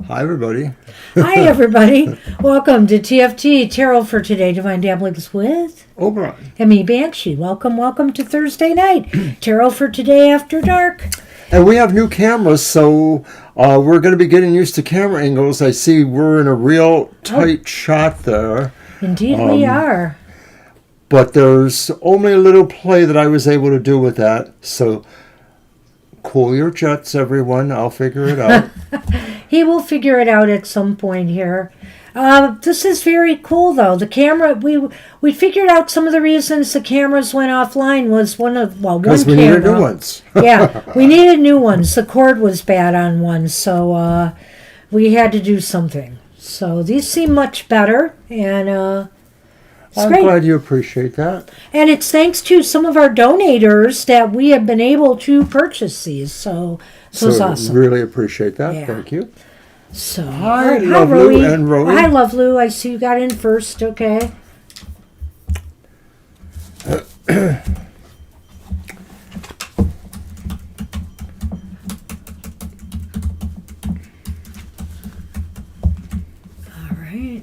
Hi, everybody. Hi, everybody. Welcome to TFT, Tarot for Today, Divine Dabblings with Oberon. and Banshee. Welcome to Thursday night. Tarot for Today After Dark. And we have new cameras, so we're going to be getting used to camera angles. I see we're in a real tight shot there. Indeed, we are. But there's only a little play that I was able to do with that. So cool your jets, everyone. I'll figure it out. He will figure it out at some point here. This is very cool, though. The camera, we figured out some of the reasons the cameras went offline was one camera. Because we needed new ones. Yeah, we needed new ones. The cord was bad on one, so we had to do something. So these seem much better, and I'm great. glad you appreciate that. And it's thanks to some of our donators that we have been able to purchase these. So it's awesome. Really appreciate that. Yeah. Thank you. So Hi, Rowie. Lovelu and Rowie. Hi, Lovelu. I see you got in first. Okay. All right.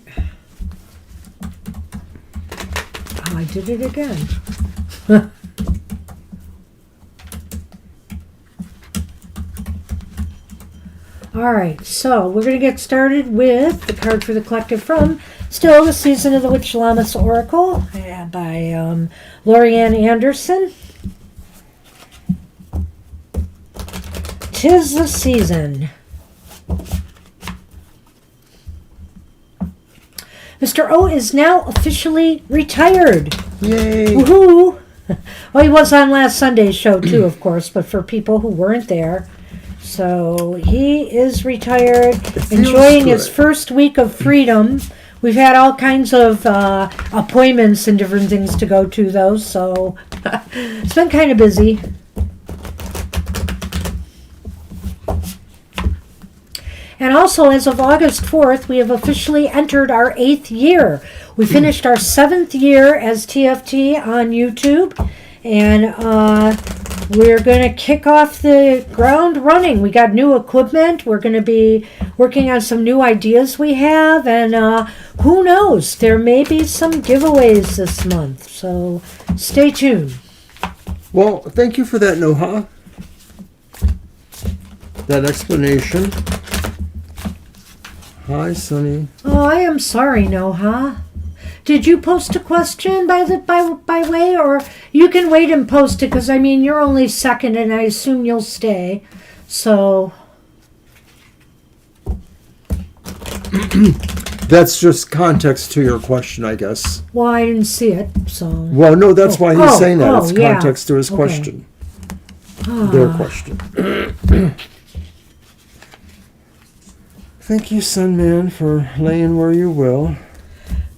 Oh, I did it again. All right, so we're going to get started with the card for the collective from Still the Season of the Witch Lammas Oracle by Lorianne Anderson. 'Tis the season. Mr. O is now officially retired. Yay! Woohoo! Well, he was on last Sunday's show too, of course, but for people who weren't there. So he is retired, enjoying his first week of freedom. We've had all kinds of appointments and different things to go to, though, so it's been kind of busy. And also, as of August 4th, we have officially entered our 8th year. We finished our 7th year as TFT on YouTube, and we're going to kick off the ground running. We got new equipment. We're going to be working on some new ideas we have, and who knows? There may be some giveaways this month, so stay tuned. Well, thank you for that, Noha. That explanation. Hi, Sonny. Oh, I am sorry, Noha. Did you post a question by way, or you can wait and post it, because I mean you're only second, and I assume you'll stay. So That's just context to your question, I guess. well, I didn't see it. So Well, no, that's why he's saying that. It's yeah. context to his Okay. question. Their question. Thank you, Sunman, for laying where you will.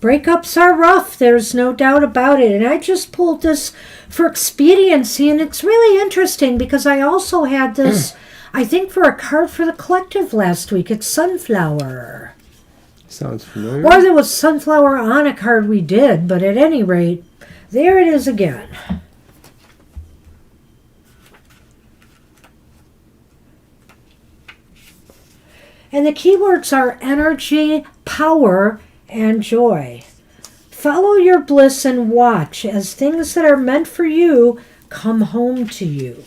Breakups are rough, there's no doubt about it. And I just pulled this for expediency, and it's really interesting because I also had this, I think, for a card for the collective last week. It's Sunflower. Sounds familiar. Or there was Sunflower on a card we did, but at any rate, there it is again. And the keywords are energy, power, and joy. Follow your bliss and watch as things that are meant for you come home to you.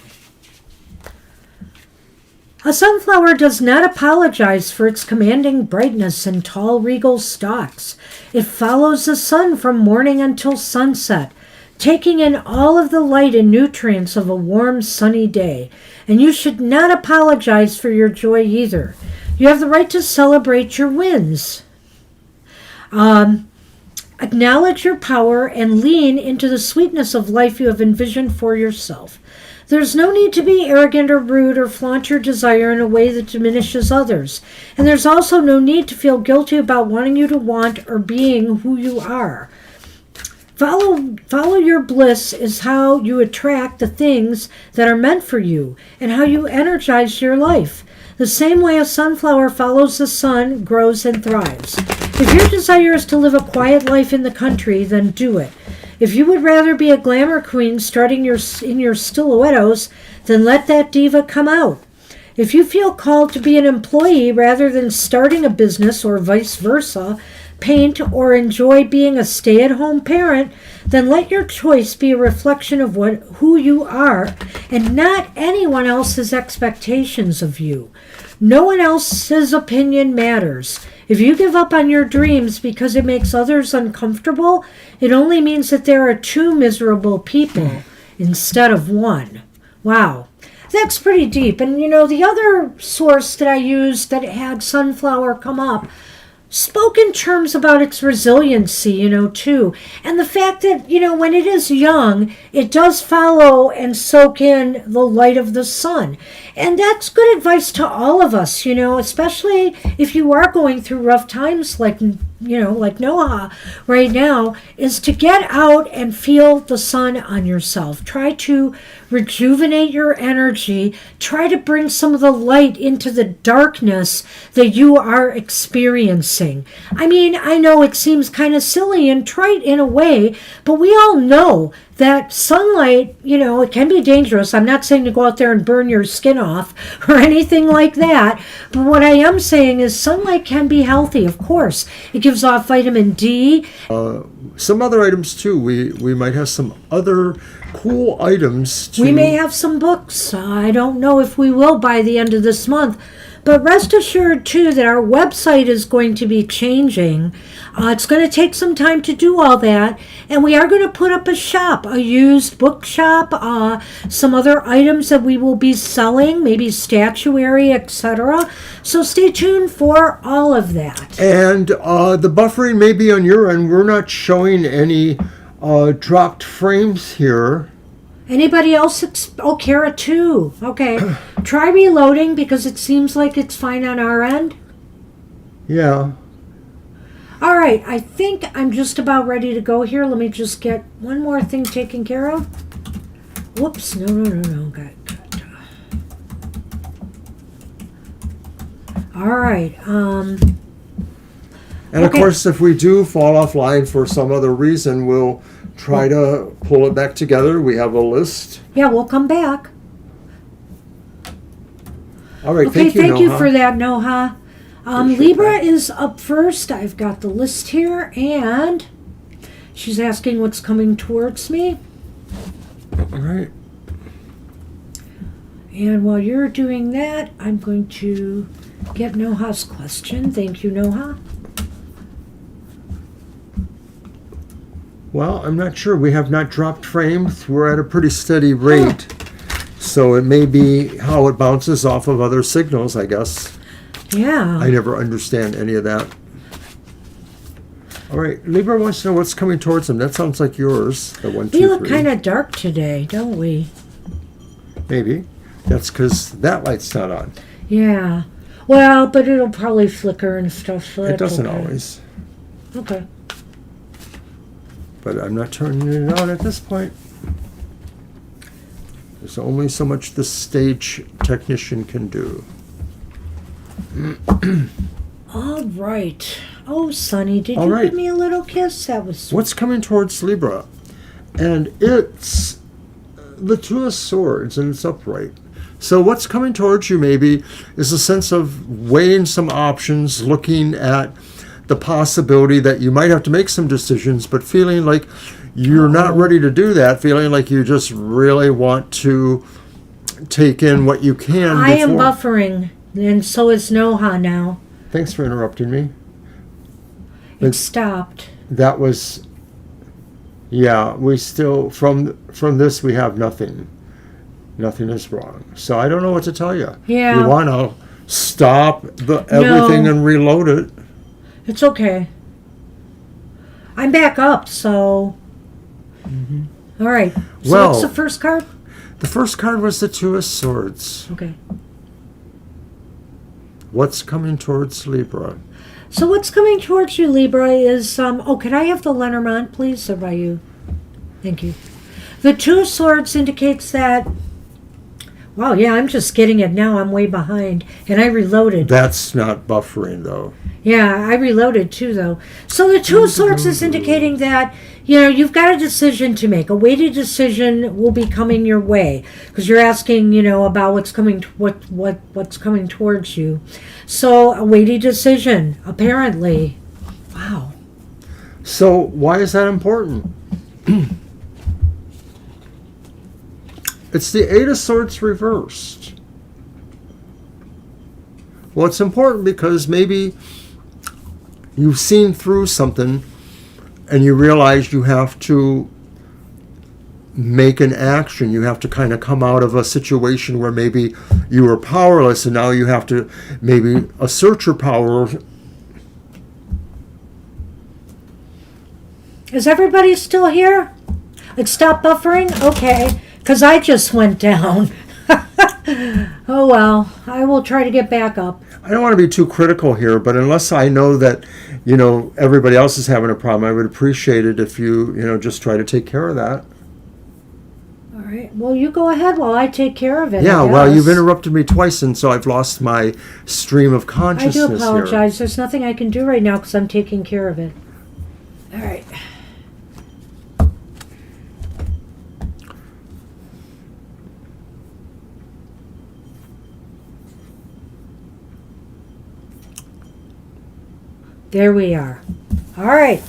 A sunflower does not apologize for its commanding brightness and tall regal stalks. It follows the sun from morning until sunset, taking in all of the light and nutrients of a warm, sunny day. And you should not apologize for your joy either. You have the right to celebrate your wins. Acknowledge your power and lean into the sweetness of life you have envisioned for yourself. There's no need to be arrogant or rude or flaunt your desire in a way that diminishes others. And there's also no need to feel guilty about wanting you to want or being who you are. Follow your bliss is how you attract the things that are meant for you and how you energize your life. The same way a sunflower follows the sun, grows, and thrives. If your desire is to live a quiet life in the country, then do it. If you would rather be a glamour queen strutting in your stilettos, then let that diva come out. If you feel called to be an employee rather than starting a business or vice versa, paint, or enjoy being a stay-at-home parent, then let your choice be a reflection of who you are and not anyone else's expectations of you. No one else's opinion matters. If you give up on your dreams because it makes others uncomfortable, it only means that there are two miserable people instead of one. Wow. That's pretty deep. And, the other source that I used that had sunflower come up spoke in terms about its resiliency, too. And the fact that, when it is young, it does follow and soak in the light of the sun. And that's good advice to all of us, especially if you are going through rough times like Noah right now, is to get out and feel the sun on yourself. Try to rejuvenate your energy. Try to bring some of the light into the darkness that you are experiencing. I mean, I know it seems kind of silly and trite in a way, but we all know that sunlight, it can be dangerous. I'm not saying to go out there and burn your skin off or anything like that. But what I am saying is sunlight can be healthy, of course. It gives off vitamin D. Some other items, too. We might have some other cool items, too. We may have some books. I don't know if we will by the end of this month. But rest assured, too, that our website is going to be changing. It's going to take some time to do all that. And we are going to put up a shop, a used bookshop, some other items that we will be selling, maybe statuary, etc. So stay tuned for all of that. And the buffering may be on your end. We're not showing any dropped frames here. Anybody else? Kara too. Okay. Try reloading because it seems like it's fine on our end. Yeah. All right. I think I'm just about ready to go here. Let me just get one more thing taken care of. Whoops. No. Got. All right. And of Okay. course, if we do fall offline for some other reason, we'll try to pull it back together. We have a list. Yeah, we'll come back. All right. Okay, thank you Noha. for that, Noha. Appreciate Libra that. is up first. I've got the list here, and she's asking what's coming towards me. All right. And while you're doing that, I'm going to get Noha's question. Thank you, Noha. Well, I'm not sure. We have not dropped frames. We're at a pretty steady rate. So it may be how it bounces off of other signals, I guess. Yeah. I never understand any of that. All right. Libra wants to know what's coming towards him. That sounds like yours. The 1, 2, We look 3. kind of dark today, don't we? Maybe. That's because that light's not on. Yeah. Well, but it'll probably flicker and stuff. So It that's doesn't okay. always. Okay. But I'm not turning it on at this point. There's only so much the stage technician can do. All right. Oh, Sonny, did All you right. give me a little kiss? That was sweet. What's coming towards Libra? And it's the Two of Swords, and it's upright. So what's coming towards you maybe is a sense of weighing some options, looking at the possibility that you might have to make some decisions, but feeling like you're not ready to do that, feeling like you just really want to take in what you can I am before. buffering, and so is Noha now. Thanks for interrupting me. It stopped. That was, yeah, we still, from this we have nothing. Nothing is wrong. So I don't know what to tell you. Yeah. You want to stop everything No. and reload it. It's okay. I'm back up, so. All right. So Well- what's the first card? The first card was the Two of Swords. Okay. What's coming towards Libra? So what's coming towards you, Libra, is can I have the Lenormand, please, or by you? Thank you. The Two of Swords indicates that. Wow, yeah, I'm just getting it now. I'm way behind, and I reloaded. That's not buffering, though. Yeah, I reloaded too, though. So the Two of Swords is indicating that you've got a decision to make. A weighted decision will be coming your way because you're asking, about what's coming, what's coming towards you. So a weighted decision, apparently. Wow. So why is that important? It's the Eight of Swords reversed. Well, it's important because maybe you've seen through something and you realize you have to make an action. You have to kind of come out of a situation where maybe you were powerless and now you have to maybe assert your power. Is everybody still here? It stopped buffering? Okay, because I just went down. Oh well, I will try to get back up. I don't want to be too critical here, but unless I know that, everybody else is having a problem, I would appreciate it if you, just try to take care of that. All right, well, you go ahead while I take care of it. Yeah, I well, you've guess. interrupted me twice, and so I've lost my stream of I consciousness do here. apologize. There's nothing I can do right now because I'm taking care of it. All right. There we are. All right.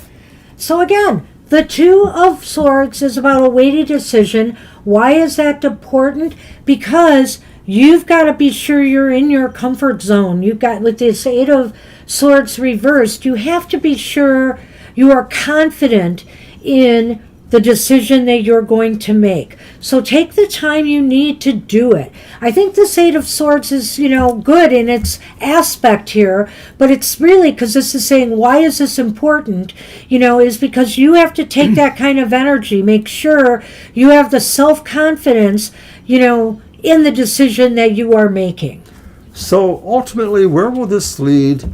So again, the Two of Swords is about a weighted decision. Why is that important? Because you've got to be sure you're in your comfort zone. You've got, with this Eight of Swords reversed, you have to be sure you are confident in the decision that you're going to make. So take the time you need to do it. I think this Eight of Swords is, good in its aspect here, but it's really, because this is saying, why is this important? Is because you have to take that kind of energy, make sure you have the self-confidence, in the decision that you are making. So ultimately, where will this lead?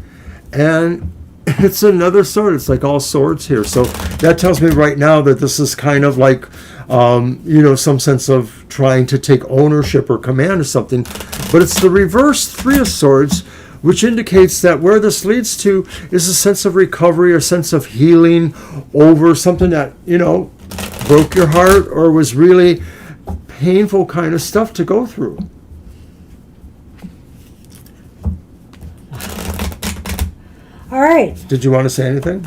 And it's another sword. It's like all swords here. So that tells me right now that this is kind of like, some sense of trying to take ownership or command of something. But it's the reverse Three of Swords, which indicates that where this leads to is a sense of recovery, a sense of healing over something that, broke your heart or was really painful kind of stuff to go through. All right. Did you want to say anything?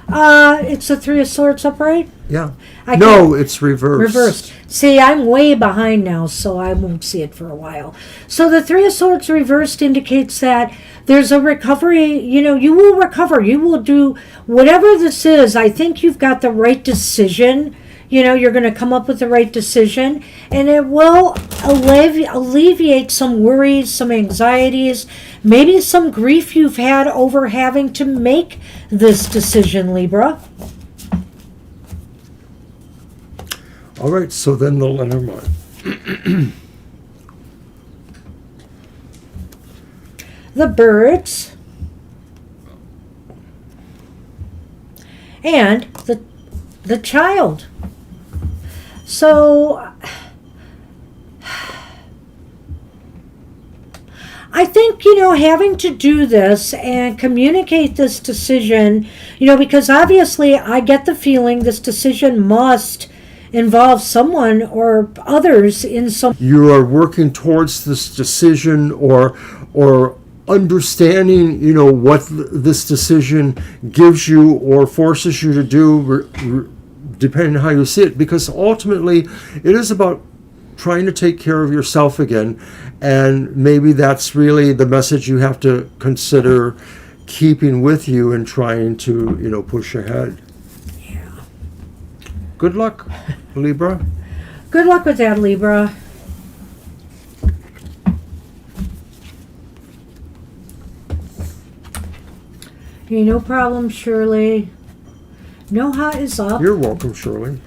It's the Three of Swords upright? Yeah. No, it's reversed. Reversed. See, I'm way behind now, so I won't see it for a while. So the Three of Swords reversed indicates that there's a recovery. You will recover. You will do whatever this is. I think you've got the right decision. You're going to come up with the right decision, and it will alleviate some worries, some anxieties, maybe some grief you've had over having to make this decision, Libra. All right, so then the Lenormand. The birds. And the child. So I think, having to do this and communicate this decision, because obviously I get the feeling this decision must involve someone or others in some... You are working towards this decision or understanding, what this decision gives you or forces you to do, depending on how you see it, because ultimately it is about trying to take care of yourself again, and maybe that's really the message you have to consider keeping with you and trying to, push ahead. Yeah. Good luck, Libra. Good luck with that, Libra. Hey, no problem, Shirley. Noha is up. You're welcome, Shirley.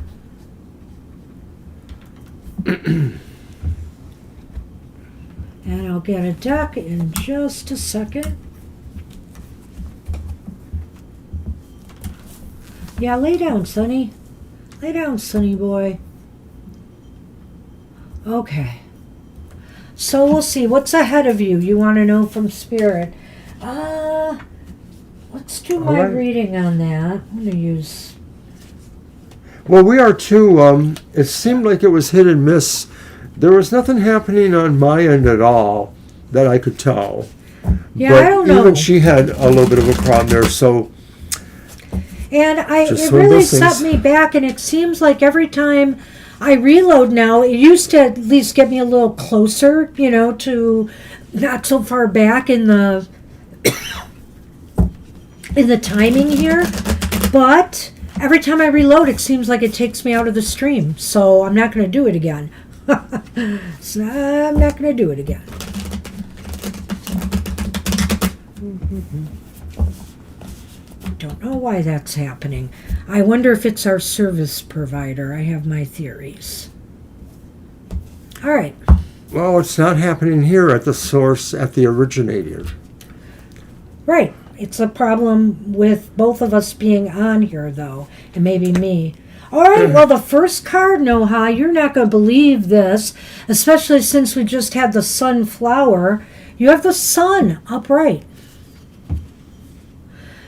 And I'll get a deck in just a second. Yeah, lay down, Sonny. Lay down, Sonny boy. Okay. So we'll see. What's ahead of you? You want to know from Spirit. Let's do my reading on that. I'm going to use... Well, we are too. It seemed like it was hit and miss. There was nothing happening on my end at all that I could tell. Yeah, but I don't know. Even she had a little bit of a problem there, so... And it really set me back, and it seems like every time I reload now, it used to at least get me a little closer, to not so far back in the in the timing here. But every time I reload, it seems like it takes me out of the stream. So I'm not going to do it again. So I'm not going to do it again. Don't know why that's happening. I wonder if it's our service provider. I have my theories. All right. Well, it's not happening here at the source, at the originator. Right. It's a problem with both of us being on here, though, and maybe me. All right, well, the first card, Noha, you're not going to believe this, especially since we just had the sunflower. You have the sun upright.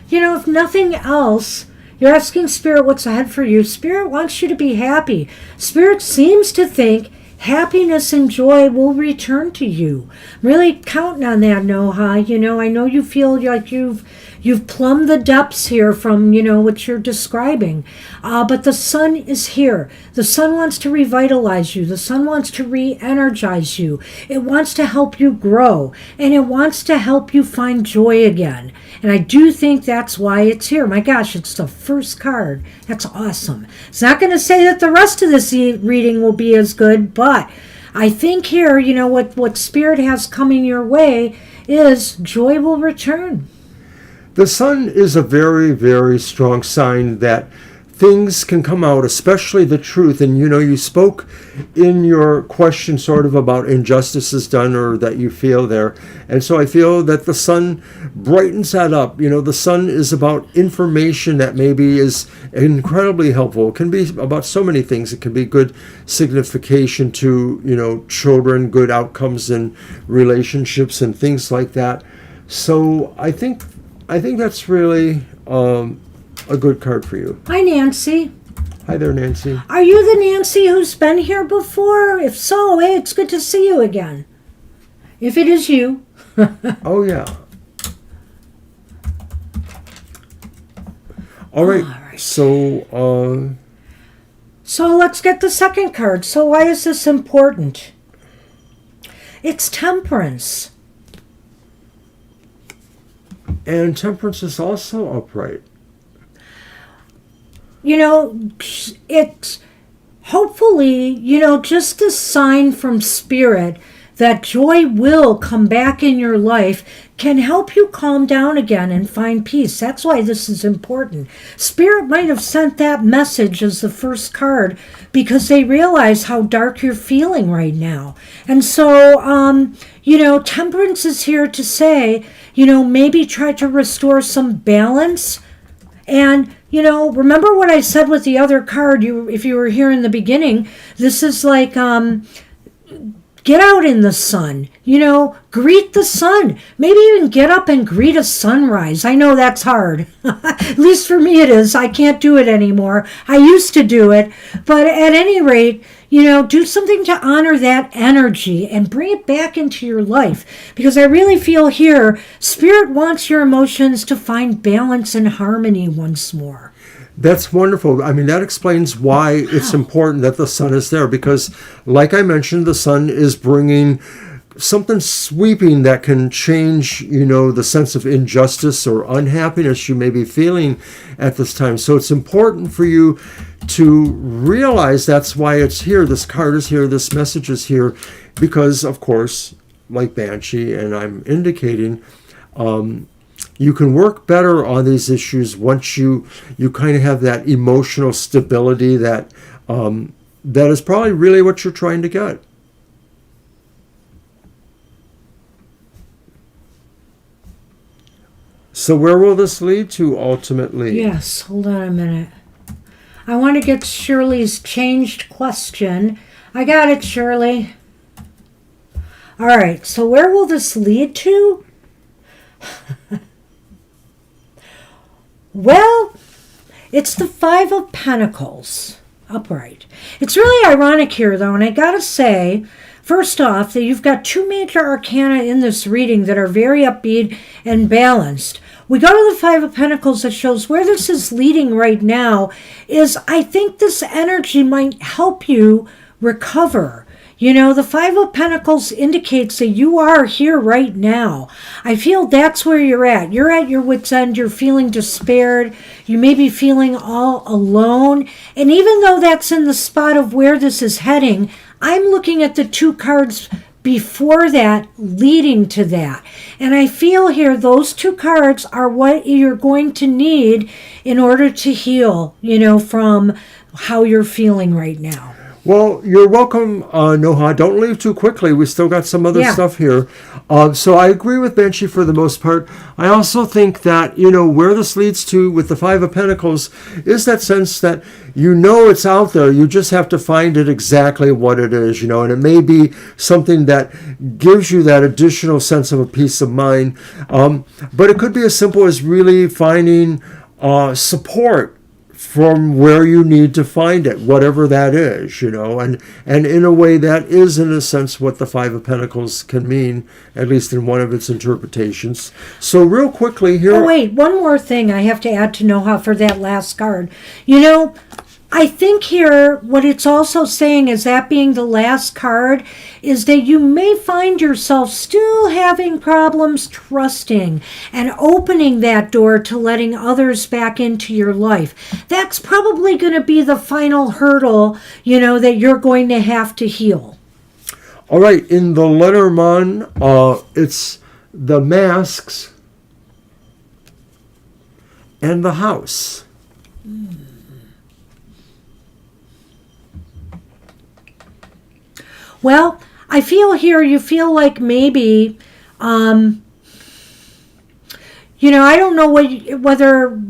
If nothing else, you're asking Spirit what's ahead for you. Spirit wants you to be happy. Spirit seems to think happiness and joy will return to you. I'm really counting on that, Noha. I know you feel like you've You've plumbed the depths here from, what you're describing. But the sun is here. The sun wants to revitalize you. The sun wants to re-energize you. It wants to help you grow. And it wants to help you find joy again. And I do think that's why it's here. My gosh, it's the first card. That's awesome. It's not going to say that the rest of this reading will be as good, but I think here, what Spirit has coming your way is joy will return. The sun is a very, very strong sign that things can come out, especially the truth. And you spoke in your question sort of about injustices done or that you feel there. And so I feel that the sun brightens that up. The sun is about information that maybe is incredibly helpful. It can be about so many things. It can be good signification to, children, good outcomes in relationships and things like that. So I think that's really a good card for you. Hi, Nancy. Hi there, Nancy. Are you the Nancy who's been here before? If so, hey, it's good to see you again. If it is you. Oh, yeah. All right. So let's get the second card. So why is this important? It's Temperance. And Temperance is also upright. It's hopefully, just a sign from Spirit that joy will come back in your life can help you calm down again and find peace. That's why this is important. Spirit might have sent that message as the first card because they realize how dark you're feeling right now. And so, Temperance is here to say, maybe try to restore some balance. And, remember what I said with the other card, if you were here in the beginning, this is like, get out in the sun, greet the sun. Maybe even get up and greet a sunrise. I know that's hard. At least for me it is. I can't do it anymore. I used to do it. But at any rate, do something to honor that energy and bring it back into your life. Because I really feel here, Spirit wants your emotions to find balance and harmony once more. That's wonderful. I mean, that explains why it's important that the sun is there. Because, like I mentioned, the sun is bringing something sweeping that can change, the sense of injustice or unhappiness you may be feeling at this time. So it's important for you to realize that's why it's here. This card is here. This message is here. Because, of course, like Banshee, and I'm indicating, you can work better on these issues once you kind of have that emotional stability that is probably really what you're trying to get. So where will this lead to ultimately? Yes, hold on a minute. I want to get Shirley's changed question. I got it, Shirley. All right, so where will this lead to? Well, it's the Five of Pentacles, upright. It's really ironic here, though, and I gotta say, first off, that you've got two major arcana in this reading that are very upbeat and balanced. We go to the Five of Pentacles that shows where this is leading right now is I think this energy might help you recover. The Five of Pentacles indicates that you are here right now. I feel that's where you're at. You're at your wit's end. You're feeling despaired. You may be feeling all alone. And even though that's in the spot of where this is heading, I'm looking at the two cards before that leading to that. And I feel here those two cards are what you're going to need in order to heal, from how you're feeling right now. Well, you're welcome, Noha. Don't leave too quickly. We still got some other stuff here. So I agree with Banshee for the most part. I also think that, where this leads to with the Five of Pentacles is that sense that it's out there. You just have to find it exactly what it is, and it may be something that gives you that additional sense of a peace of mind. But it could be as simple as really finding support from where you need to find it, whatever that is, and in a way that is, in a sense, what the Five of Pentacles can mean, at least in one of its interpretations. So real quickly here... Oh, wait, one more thing I have to add to Noha for that last card. I think here what it's also saying is that being the last card is that you may find yourself still having problems trusting and opening that door to letting others back into your life. That's probably going to be the final hurdle, that you're going to have to heal. All right, in the Lenormand, it's the masks and the house. Well, I feel here you feel like maybe, I don't know whether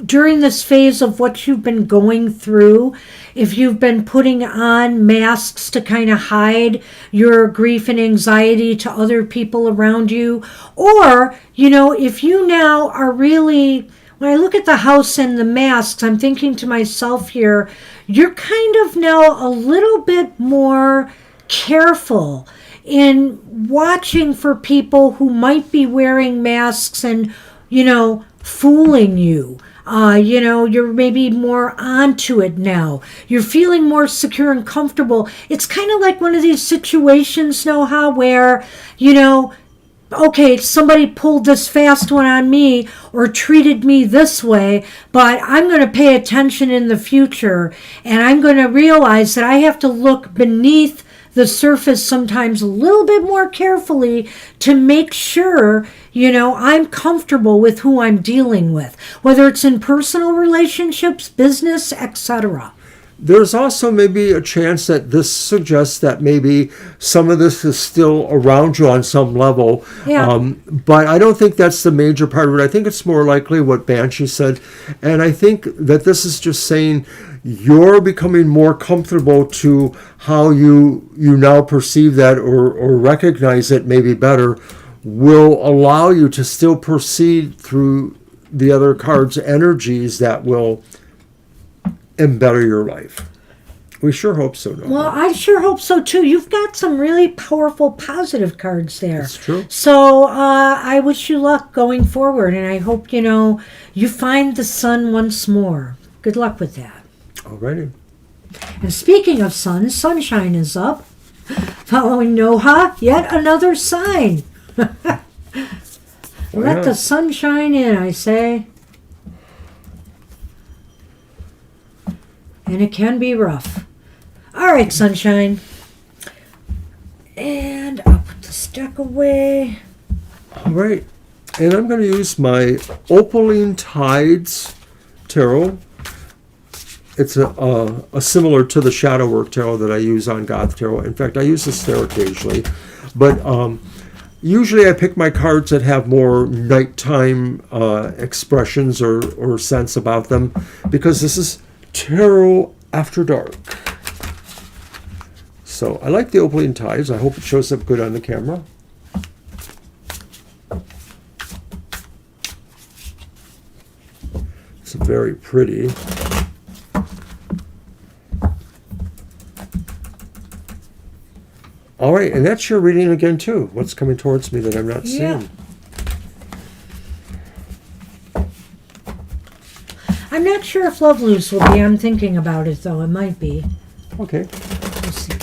during this phase of what you've been going through, if you've been putting on masks to kind of hide your grief and anxiety to other people around you, or, if you now are really... When I look at the house and the masks, I'm thinking to myself here, you're kind of now a little bit more careful in watching for people who might be wearing masks and, fooling you. You're maybe more onto it now. You're feeling more secure and comfortable. It's kind of like one of these situations, Noha, where, okay, somebody pulled this fast one on me or treated me this way, but I'm going to pay attention in the future, and I'm going to realize that I have to look beneath the surface sometimes a little bit more carefully to make sure, I'm comfortable with who I'm dealing with, whether it's in personal relationships, business, etc. There's also maybe a chance that this suggests that maybe some of this is still around you on some level. Yeah. But I don't think that's the major part of it. I think it's more likely what Banshee said. And I think that this is just saying you're becoming more comfortable to how you now perceive that or recognize it maybe better will allow you to still proceed through the other cards' energies that will better your life. We sure hope so, Noha. Well, I sure hope so too. You've got some really powerful positive cards there. That's true. So I wish you luck going forward, and I hope you find the sun once more. Good luck with that. Alrighty. And speaking of sun, sunshine is up. Following Noha, yet another sign. Let the sunshine in, I say. And it can be rough. All right, sunshine. And I'll put this deck away. All right. And I'm going to use my Opaline Tides Tarot. It's a similar to the Shadow Work Tarot that I use on Goth Tarot. In fact, I use this tarot occasionally. But usually I pick my cards that have more nighttime expressions or sense about them, because this is Tarot After Dark. So I like the Opaline Tides. I hope it shows up good on the camera. It's very pretty. All right, and that's your reading again too. What's coming towards me that I'm not seeing? I'm not sure if Love Loose will be. I'm thinking about it, though. It might be. Okay. We'll see.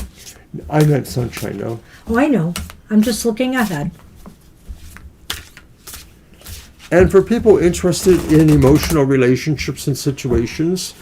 I meant Sunshine, no. Oh, I know. I'm just looking ahead. And for people interested in emotional relationships and situations,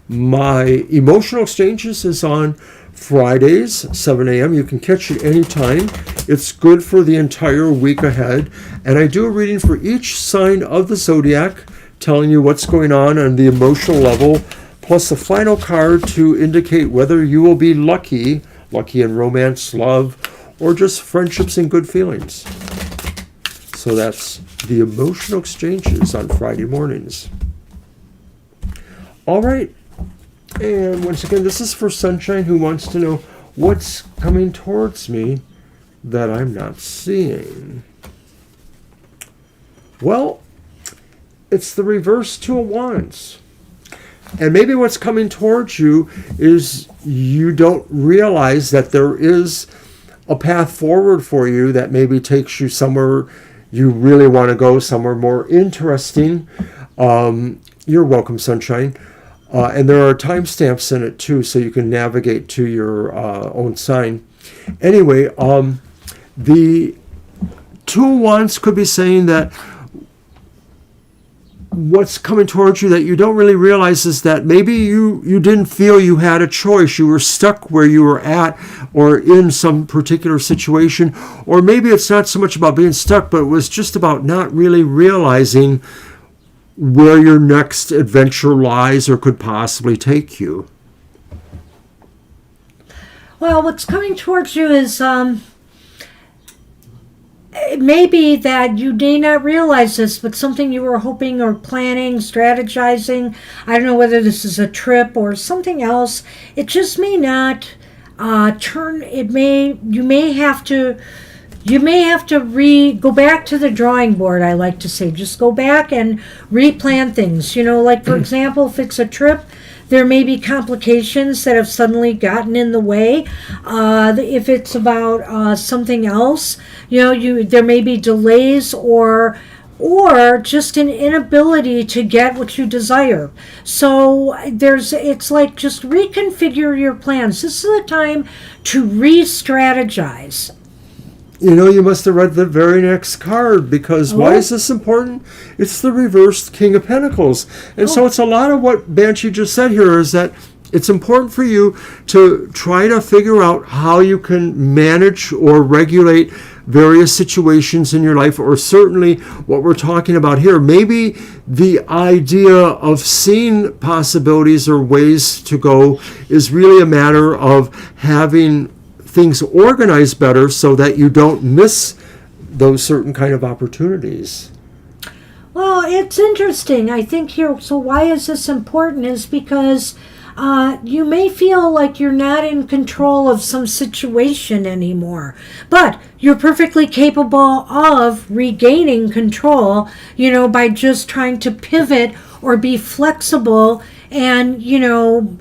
my Emotional Exchanges is on Fridays, 7 a.m. You can catch it anytime. It's good for the entire week ahead. And I do a reading for each sign of the zodiac, telling you what's going on the emotional level, plus the final card to indicate whether you will be lucky in romance, love, or just friendships and good feelings. So that's the Emotional Exchanges on Friday mornings. All right. And once again, this is for Sunshine, who wants to know what's coming towards me that I'm not seeing. Well, it's the reverse Two of Wands. And maybe what's coming towards you is you don't realize that there is a path forward for you that maybe takes you somewhere you really want to go, somewhere more interesting. You're welcome, sunshine. And there are timestamps in it too, so you can navigate to your own sign. Anyway, the Two of Wands could be saying that what's coming towards you that you don't really realize is that maybe you didn't feel you had a choice. You were stuck where you were at or in some particular situation. Or maybe it's not so much about being stuck, but it was just about not really realizing where your next adventure lies or could possibly take you. Well, what's coming towards you is it may be that you may not realize this, but something you were hoping or planning, strategizing. I don't know whether this is a trip or something else. It just may not turn. You may have to go back to the drawing board. I like to say, just go back and replan things. Like for example, if it's a trip, there may be complications that have suddenly gotten in the way. If it's about something else, there may be delays or just an inability to get what you desire. So it's like just reconfigure your plans. This is a time to re-strategize. You must have read the very next card, because why is this important? It's the reversed King of Pentacles. And so it's a lot of what Banshee just said here is that it's important for you to try to figure out how you can manage or regulate various situations in your life, or certainly what we're talking about here. Maybe the idea of seeing possibilities or ways to go is really a matter of having things organized better so that you don't miss those certain kind of opportunities. Well, it's interesting. I think here, so why is this important is because you may feel like you're not in control of some situation anymore, but you're perfectly capable of regaining control, by just trying to pivot or be flexible and,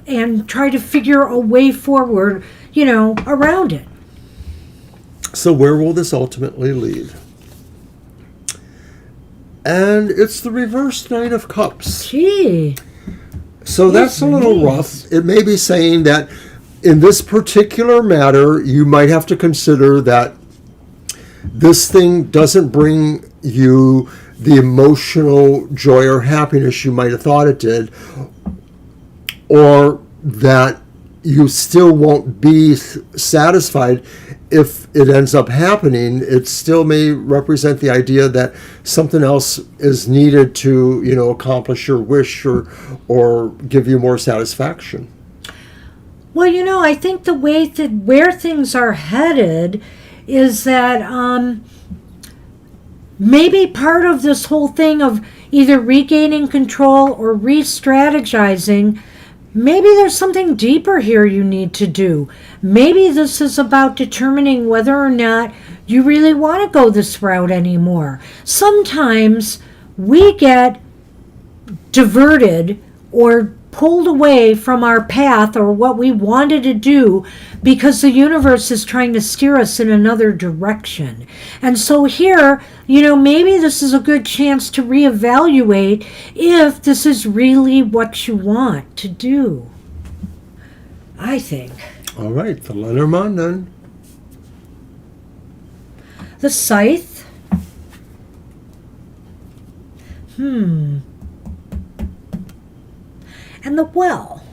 and try to figure a way forward, around it. So where will this ultimately lead? And it's the reverse Knight of Cups. Gee. So that's a little rough. It may be saying that in this particular matter, you might have to consider that this thing doesn't bring you the emotional joy or happiness you might have thought it did, or that you still won't be satisfied if it ends up happening. It still may represent the idea that something else is needed to, accomplish your wish or give you more satisfaction. Well, I think the way that where things are headed is that maybe part of this whole thing of either regaining control or re-strategizing, maybe there's something deeper here you need to do. Maybe this is about determining whether or not you really want to go this route anymore. Sometimes we get diverted or pulled away from our path or what we wanted to do because the universe is trying to steer us in another direction. And so here, maybe this is a good chance to reevaluate if this is really what you want to do, I think. All right, the Lenormand then. The Scythe. And the Well.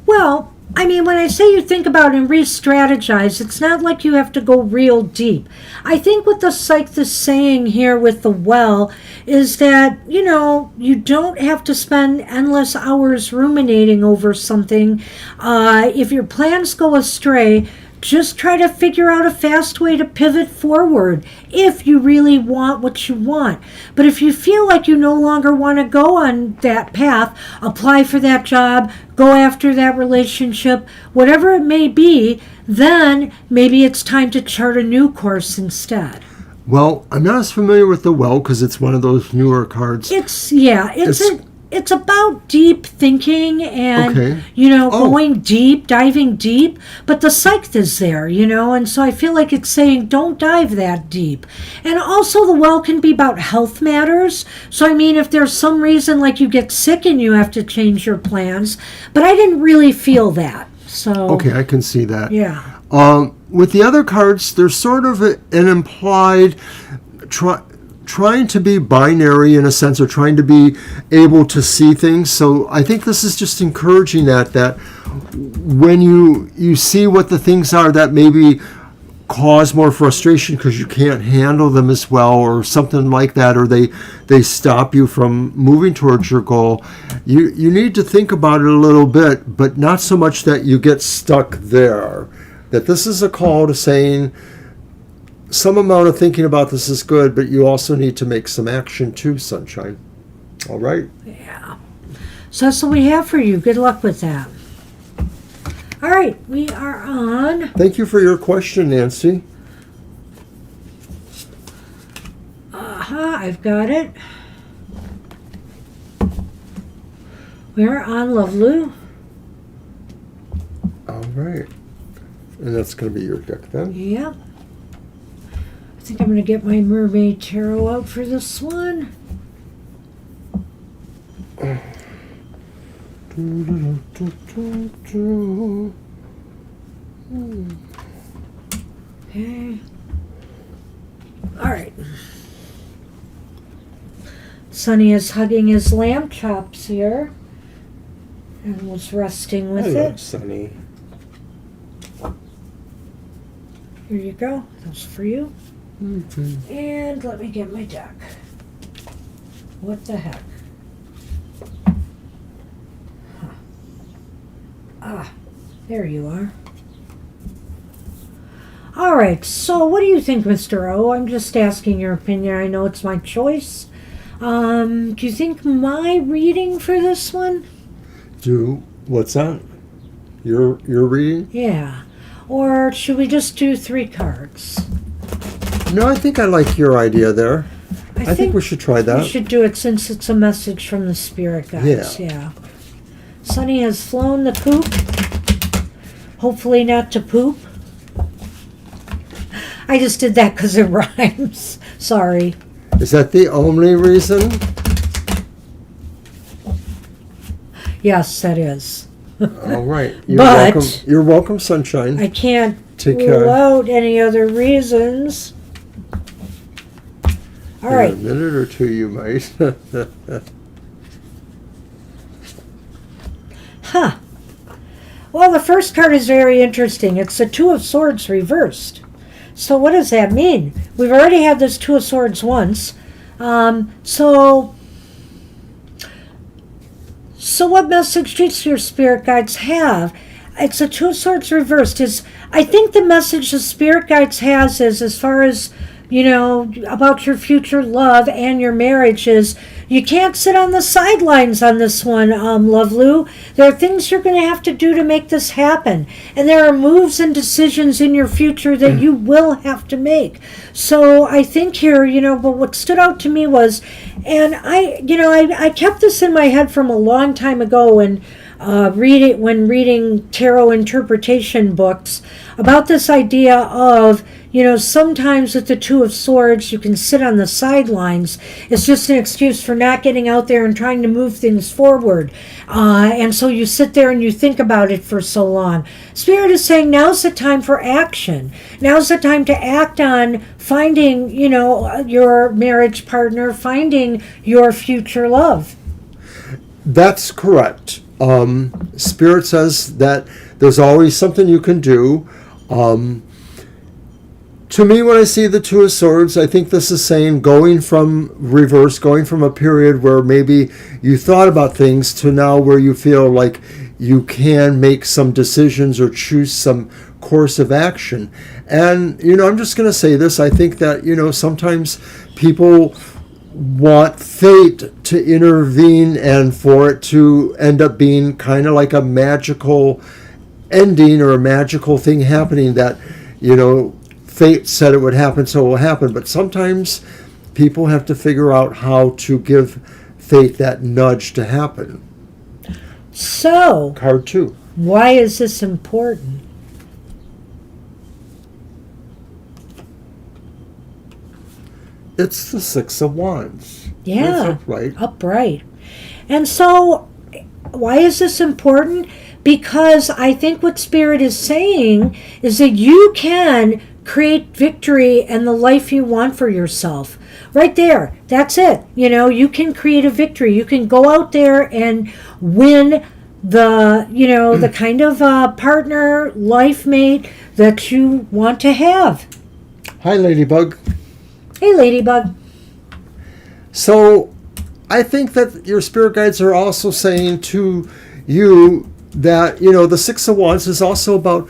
Well, when I say you think about and re-strategize, it's not like you have to go real deep. I think what the Scythe is saying here with the Well is that, you don't have to spend endless hours ruminating over something. If your plans go astray, just try to figure out a fast way to pivot forward if you really want what you want. But if you feel like you no longer want to go on that path, apply for that job, go after that relationship, whatever it may be, then maybe it's time to chart a new course instead. Well, I'm not as familiar with the well because it's one of those newer cards. It's about deep thinking and, Okay. going deep, diving deep. But the scythe is there, and so I feel like it's saying don't dive that deep. And also the well can be about health matters. So, I mean, if there's some reason like you get sick and you have to change your plans. But I didn't really feel that. So Okay, I can see that. Yeah. With the other cards, there's sort of an implied trying to be binary in a sense, or trying to be able to see things. So I think this is just encouraging that when you see what the things are that maybe cause more frustration because you can't handle them as well or something like that, or they stop you from moving towards your goal, you need to think about it a little bit, but not so much that you get stuck there. That this is a call to saying some amount of thinking about this is good, but you also need to make some action too, Sunshine. All right? Yeah. So that's what we have for you. Good luck with that. All right, we are on. Thank you for your question, Nancy. I've got it. We're on Loveloo. All right. And that's going to be your deck then? Yep. I think I'm going to get my Mermaid Tarot out for this one. Okay. All right. Sonny is hugging his lamb chops here and was resting with Hello, it. Sunny. Here you go. That's for you. Mm-hmm. And let me get my deck. What the heck? Huh. Ah, there you are. All right, so what do you think, Mr. O? I'm just asking your opinion. I know it's my choice. Do you think my reading for this one? What's that? Your reading? Yeah. Or should we just do 3 cards? No, I think I like your idea there. I think we should try that. We should do it since it's a message from the spirit guides. Yeah. Sonny has flown the coop. Hopefully not to poop. I just did that because it rhymes. Sorry. Is that the only reason? Yes, that is. All right. But You're welcome, Sunshine. I can't Take rule care. out any other reasons. All right. In a minute or two, you might. Huh. Well, the first card is very interesting. It's the Two of Swords reversed. So what does that mean? We've already had this Two of Swords once. So what message do your spirit guides have? It's a Two of Swords reversed. I think the message the spirit guides has is, as far as, about your future love and your marriage, is you can't sit on the sidelines on this one, Loveloo. There are things you're going to have to do to make this happen. And there are moves and decisions in your future that you will have to make. So I think here, but what stood out to me was, and I kept this in my head from a long time ago when reading tarot interpretation books, about this idea of, sometimes with the Two of Swords, you can sit on the sidelines. It's just an excuse for not getting out there and trying to move things forward. And so you sit there and you think about it for so long. Spirit is saying now's the time for action. Now's the time to act on finding, your marriage partner, finding your future love. That's correct. Spirit says that there's always something you can do. To me, when I see the Two of Swords, I think this is saying going from a period where maybe you thought about things to now where you feel like you can make some decisions or choose some course of action. And, I'm just going to say this. I think that, sometimes people want fate to intervene and for it to end up being kind of like a magical ending or a magical thing happening that, fate said it would happen, so it will happen. But sometimes people have to figure out how to give fate that nudge to happen. So, Card 2. Why is this important? It's the Six of Wands. Yeah, It's upright. Upright. And so, why is this important? Because I think what Spirit is saying is that you can create victory and the life you want for yourself. Right there. That's it. You can create a victory. You can go out there and win the kind of partner, life mate that you want to have. Hi, Ladybug. Hey, Ladybug. So, I think that your spirit guides are also saying to you that, the Six of Wands is also about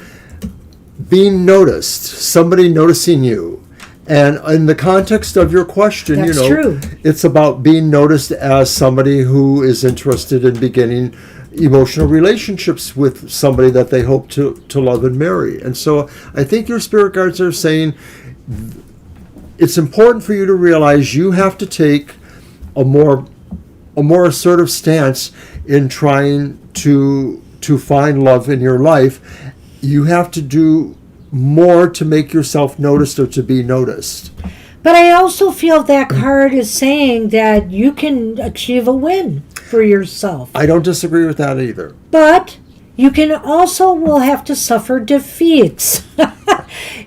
being noticed, somebody noticing you. And in the context of your question, That's true. It's about being noticed as somebody who is interested in beginning emotional relationships with somebody that they hope to love and marry. And so I think your spirit guides are saying it's important for you to realize you have to take a more assertive stance in trying to find love in your life. You have to do more to make yourself noticed or to be noticed. But I also feel that card is saying that you can achieve a win for yourself. I don't disagree with that either. But you will have to suffer defeats.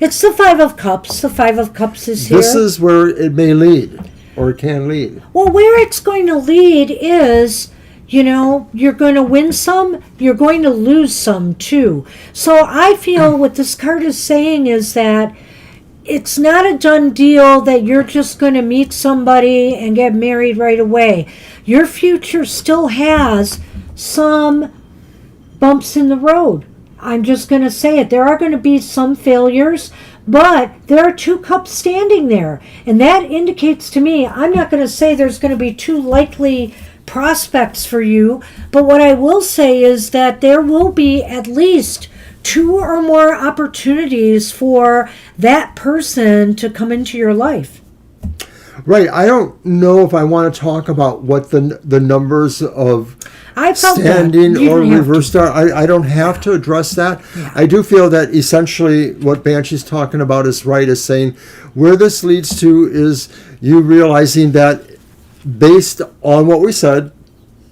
It's the Five of Cups. The Five of Cups is here. This is where it may lead, or it can lead. Well, where it's going to lead is, you're going to win some, you're going to lose some too. So I feel what this card is saying is that it's not a done deal that you're just going to meet somebody and get married right away. Your future still has some bumps in the road. I'm just going to say it. There are going to be some failures, but there are two cups standing there. And that indicates to me, I'm not going to say there's going to be two likely prospects for you, but what I will say is that there will be at least two or more opportunities for that person to come into your life. Right. I don't know if I want to talk about what the numbers of standing or reversed are. I don't have to address that. Yeah. I do feel that essentially what Banshee's talking about is right, is saying where this leads to is you realizing that based on what we said,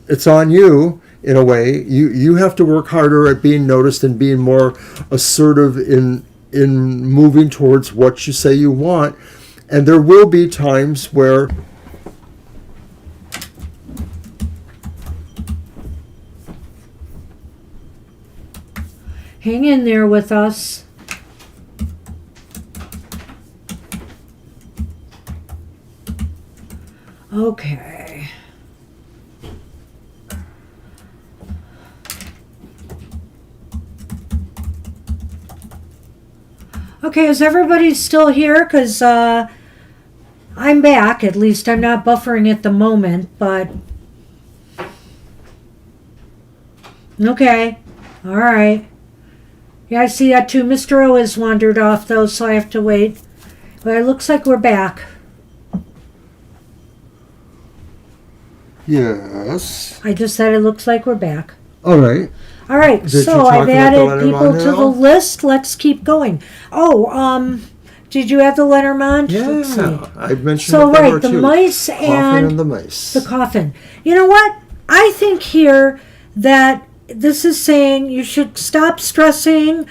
it's on you in a way. You have to work harder at being noticed and being more assertive in moving towards what you say you want. And there will be times where hang in there with us. Okay. Okay, is everybody still here? Because I'm back. At least I'm not buffering at the moment, but... Okay. All right. Yeah, I see that too. Mr. O has wandered off, though, so I have to wait. But it looks like we're back. yes. I just said it looks like we're back. All right. All right, Did so you I've talk about the added Lenormand people to now? the list. Let's keep going. Oh, did you add the Lenormand? Let's see. Yeah. I mentioned So, that there right, were the two. mice Coffin and the mice. the coffin. You know what? I think here that this is saying you should stop stressing.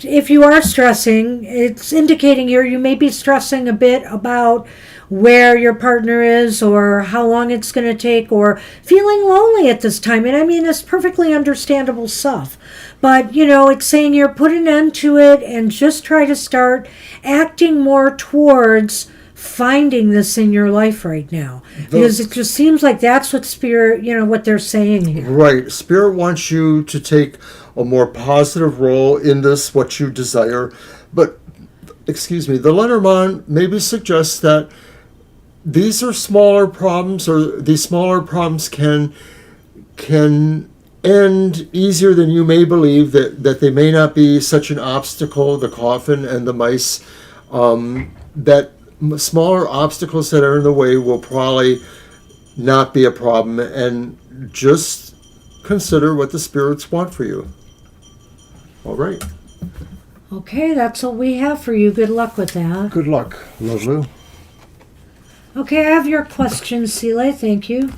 If you are stressing, it's indicating here you may be stressing a bit about where your partner is or how long it's going to take or feeling lonely at this time. And I mean, it's perfectly understandable stuff. But, it's saying you're put an end to it and just try to start acting more towards finding this in your life right now. Because it just seems like that's what Spirit, what they're saying here. Right. Spirit wants you to take a more positive role in this, what you desire. But, excuse me, the Lenormand maybe suggests that these are smaller problems, or these smaller problems can end easier than you may believe, that they may not be such an obstacle, the coffin and the mice, that smaller obstacles that are in the way will probably not be a problem, and just consider what the spirits want for you. All right. Okay, that's what we have for you. Good luck with that. Good luck, Lovely. Okay, I have your question, Sile. Thank you.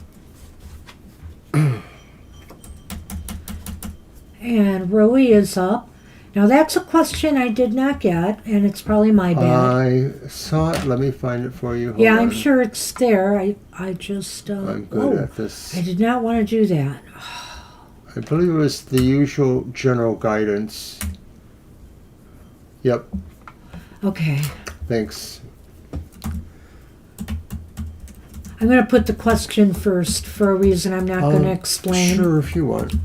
And Roe is up. Now that's a question I did not get, and it's probably my bad. I saw it. Let me find it for you. Hold I'm on. sure it's there. I just... I'm good at this. I did not want to do that. I believe it was the usual general guidance. Yep. Okay. Thanks. I'm going to put the question first for a reason I'm not going to explain. Sure, if you want.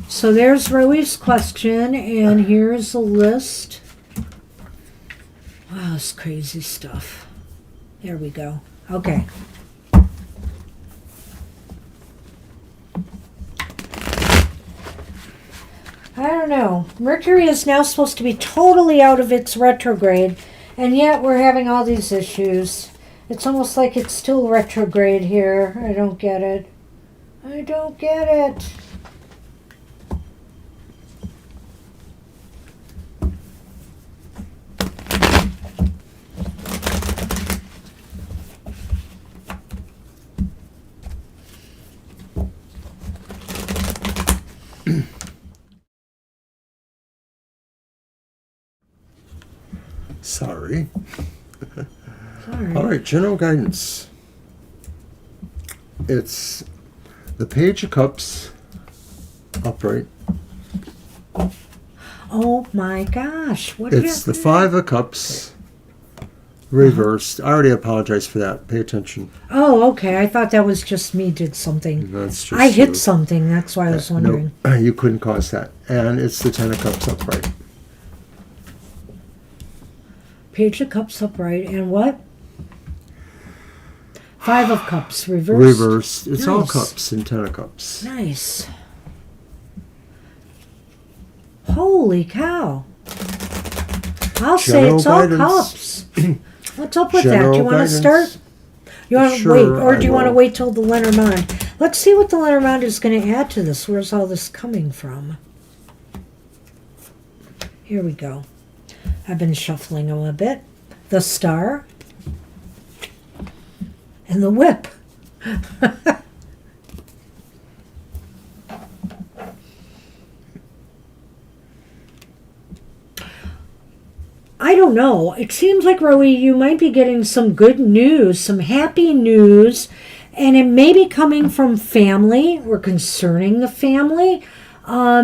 So there's Roe's question, and here's a list. Wow, it's crazy stuff. There we go. Okay. I don't know. Mercury is now supposed to be totally out of its retrograde, and yet we're having all these issues. It's almost like it's still retrograde here. I don't get it. I don't get it. Sorry. Sorry. All right, general guidance. It's the Page of Cups, upright. Oh my gosh. What It's the Five of Cups, reversed. I already apologized for that. Pay attention. Oh, okay. I thought that was just me did something. That's just I hit you. something. That's why I was wondering. No, you couldn't cause that. And it's the Ten of Cups upright. Page of Cups upright. And what? Five of Cups reversed. Reversed. It's all Nice. cups and Ten of Cups. Nice. Holy cow. I'll say General it's all guidance. cups. What's up with that? General Do you want to guidance. start? You want to Sure, wait, or do I you want to will. wait till the Lenormand? Let's see what the Lenormand is going to add to this. Where's all this coming from? Here we go. I've been shuffling them a bit. The Star and the Whip. I don't know. It seems like, Roe, you might be getting some good news, some happy news, and it may be coming from family or concerning the family. I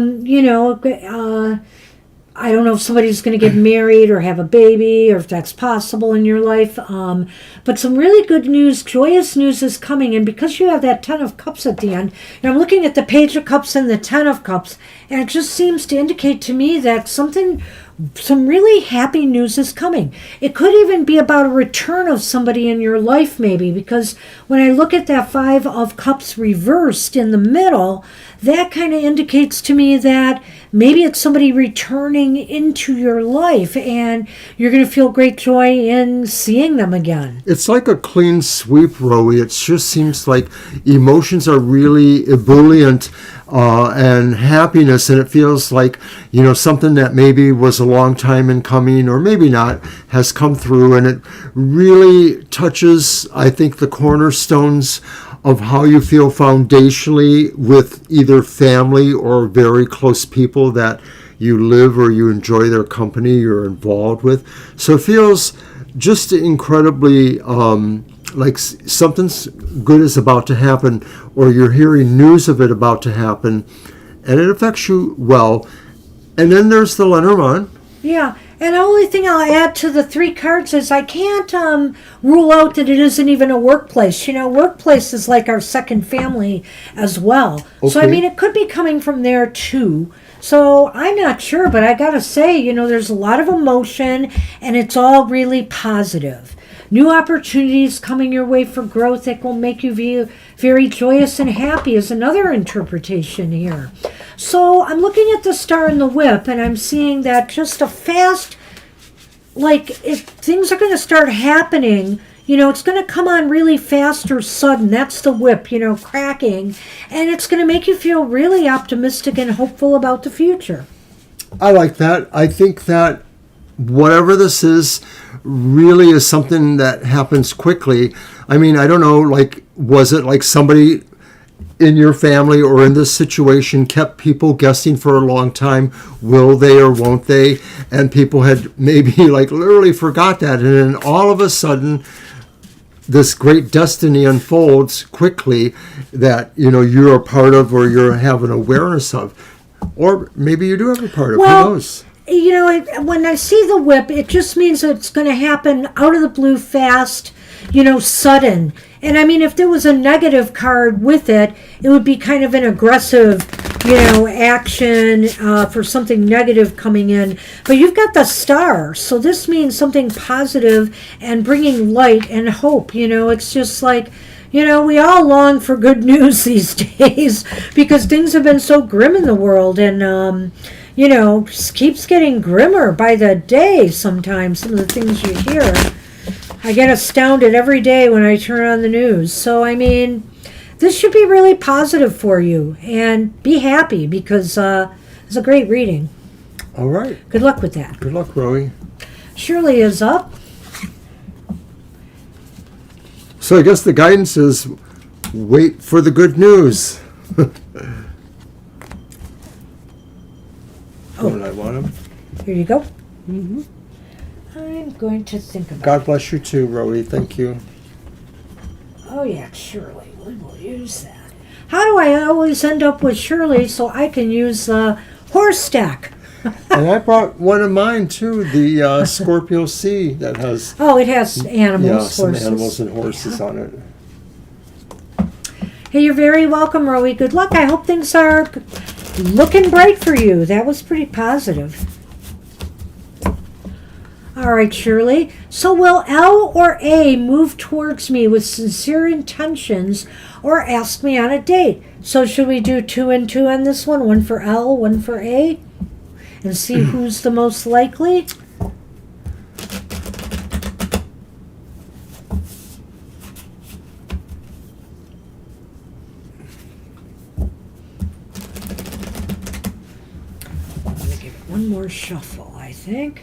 don't know if somebody's going to get married or have a baby, or if that's possible in your life. But some really good news, joyous news is coming. And because you have that Ten of Cups at the end, and I'm looking at the Page of Cups and the Ten of Cups, and it just seems to indicate to me that some really happy news is coming. It could even be about a return of somebody in your life, maybe, because when I look at that Five of Cups reversed in the middle, that kind of indicates to me that maybe it's somebody returning into your life, and you're going to feel great joy in seeing them again. It's like a clean sweep, Roe. It just seems like emotions are really ebullient, and happiness, and it feels like, something that maybe was a long time in coming, or maybe not, has come through, and it really touches, I think, the cornerstones of how you feel foundationally with either family or very close people that you live or you enjoy their company, you're involved with. So it feels just incredibly like something good is about to happen, or you're hearing news of it about to happen, and it affects you well. And then there's the Lenormand. Yeah, and the only thing I'll add to the three cards is I can't rule out that it isn't even a workplace. Workplace is like our second family as well. So, Okay. it could be coming from there too. So I'm not sure, but I gotta say, there's a lot of emotion and it's all really positive. New opportunities coming your way for growth that will make you very joyous and happy is another interpretation here. So I'm looking at the Star and the Whip, and I'm seeing that just a fast, if things are going to start happening, it's going to come on really fast or sudden. That's the whip, cracking. And it's going to make you feel really optimistic and hopeful about the future. I like that. I think that whatever this is really is something that happens quickly. I mean, I don't know, was it like somebody in your family or in this situation kept people guessing for a long time, will they or won't they? And people had maybe literally forgot that. And then all of a sudden, this great destiny unfolds quickly that, you're a part of or you have an awareness of. Or maybe you do have a part of. Well, who knows? When I see the whip, it just means that it's going to happen out of the blue fast, sudden. And I mean, if there was a negative card with it, it would be kind of an aggressive, action for something negative coming in. But you've got the Star, so this means something positive and bringing light and hope. It's just we all long for good news these days because things have been so grim in the world, and just keeps getting grimmer by the day sometimes, some of the things you hear. I get astounded every day when I turn on the news. So, I mean, this should be really positive for you. And be happy because it's a great reading. All right. Good luck with that. Good luck, Rowie. Shirley is up. So I guess the guidance is wait for the good news. Don't I want them? Here you go. Mm-hmm. I'm going to think about it. God bless you too, Rowie. Thank you. Oh, yeah, Shirley. We will use that. How do I always end up with Shirley so I can use horse stack? And I brought one of mine too, the Scorpio Sea that has... Oh, it has animals, some horses. animals and horses on it. Hey, you're very welcome, Rowie. Good luck. I hope things are looking bright for you. That was pretty positive. All right, Shirley. So will L or A move towards me with sincere intentions or ask me on a date? So should we do 2 and 2 on this one? One for L, one for A? And see who's the most likely? I'm going to give it one more shuffle, I think.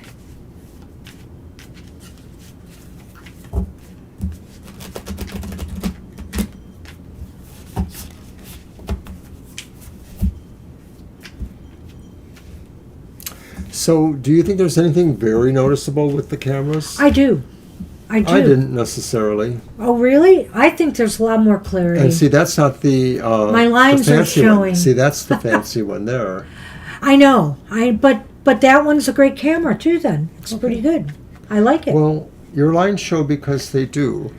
So, do you think there's anything very noticeable with the cameras? I do. I didn't necessarily. Oh, really? I think there's a lot more clarity. And see, that's not the my lines the are fancy showing. One. See, that's the fancy one there. I know. But that one's a great camera too. Then it's pretty good. I like it. Well, your lines show because they do.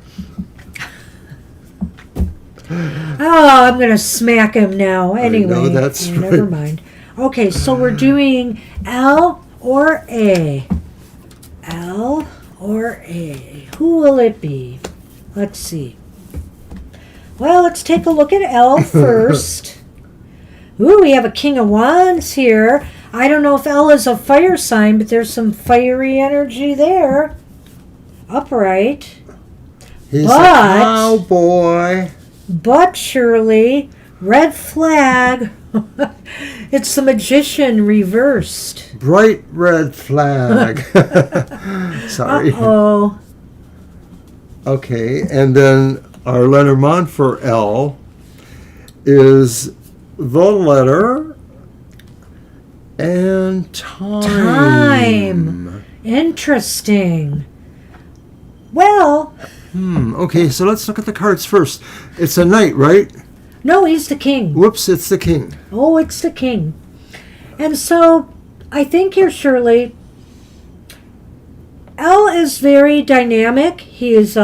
Oh, I'm gonna smack him now. Anyway, I know, that's right. Never mind. Okay, so we're doing L or A. L or A. Who will it be? Let's see. Well, let's take a look at L first. Ooh, we have a King of Wands here. I don't know if L is a fire sign, but there's some fiery energy there. Upright. He's a cowboy. But Shirley, red flag. It's the Magician reversed. Bright red flag. Sorry. Uh-oh. Okay, and then our Lenormand for L is the letter and time. Interesting. Well. Okay, so let's look at the cards first. It's a knight, right? No, he's the king. Whoops, it's the king. Oh, it's the king. And so I think here, Shirley, L is very dynamic. He is,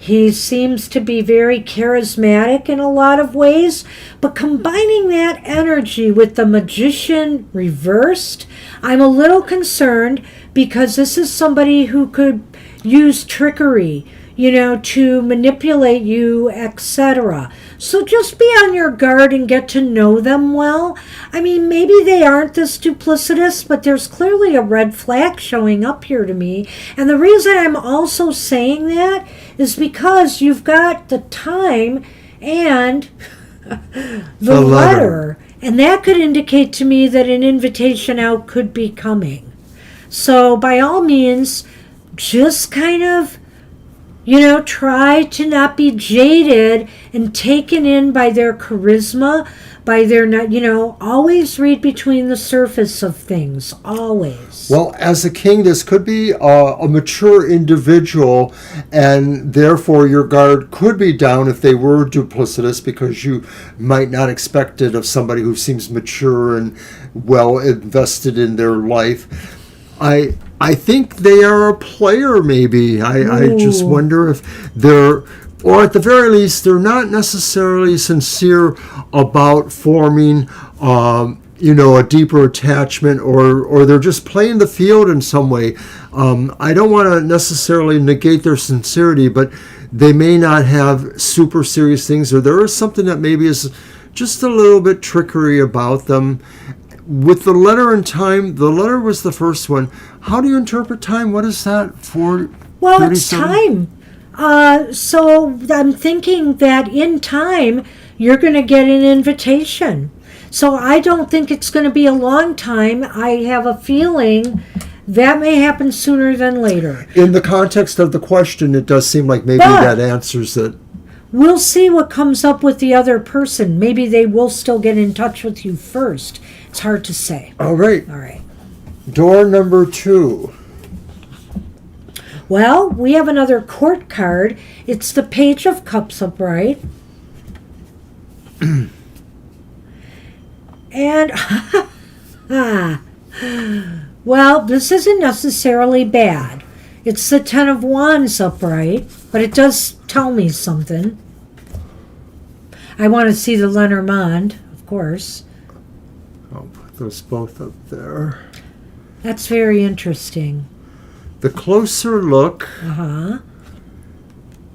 He seems to be very charismatic in a lot of ways, but combining that energy with the Magician reversed, I'm a little concerned because this is somebody who could use trickery, to manipulate you, etc. So just be on your guard and get to know them well. I mean, maybe they aren't this duplicitous, but there's clearly a red flag showing up here to me. And the reason I'm also saying that is because you've got the time and the letter. And that could indicate to me that an invitation out could be coming. So by all means, just kind of try to not be jaded and taken in by their charisma, by their, always read between the surface of things, always. Well, as a king, this could be a mature individual, and therefore your guard could be down if they were duplicitous, because you might not expect it of somebody who seems mature and well invested in their life. I think they are a player, maybe. I just wonder if they're, or at the very least, they're not necessarily sincere about forming, a deeper attachment, or they're just playing the field in some way. I don't want to necessarily negate their sincerity, but they may not have super serious things, or there is something that maybe is just a little bit trickery about them. With the letter and time, the letter was the first one. How do you interpret time? What is that for? Well, it's time. So I'm thinking that in time, you're going to get an invitation. So I don't think it's going to be a long time. I have a feeling that may happen sooner than later. In the context of the question, it does seem like maybe that answers it. We'll see what comes up with the other person. Maybe they will still get in touch with you first. It's hard to say. All right. Door number 2. Well, we have another court card. It's the Page of Cups upright. And, well, this isn't necessarily bad. It's the Ten of Wands upright, but it does tell me something. I want to see the Lenormand, of course. I'll put those both up there. That's very interesting. The closer look. And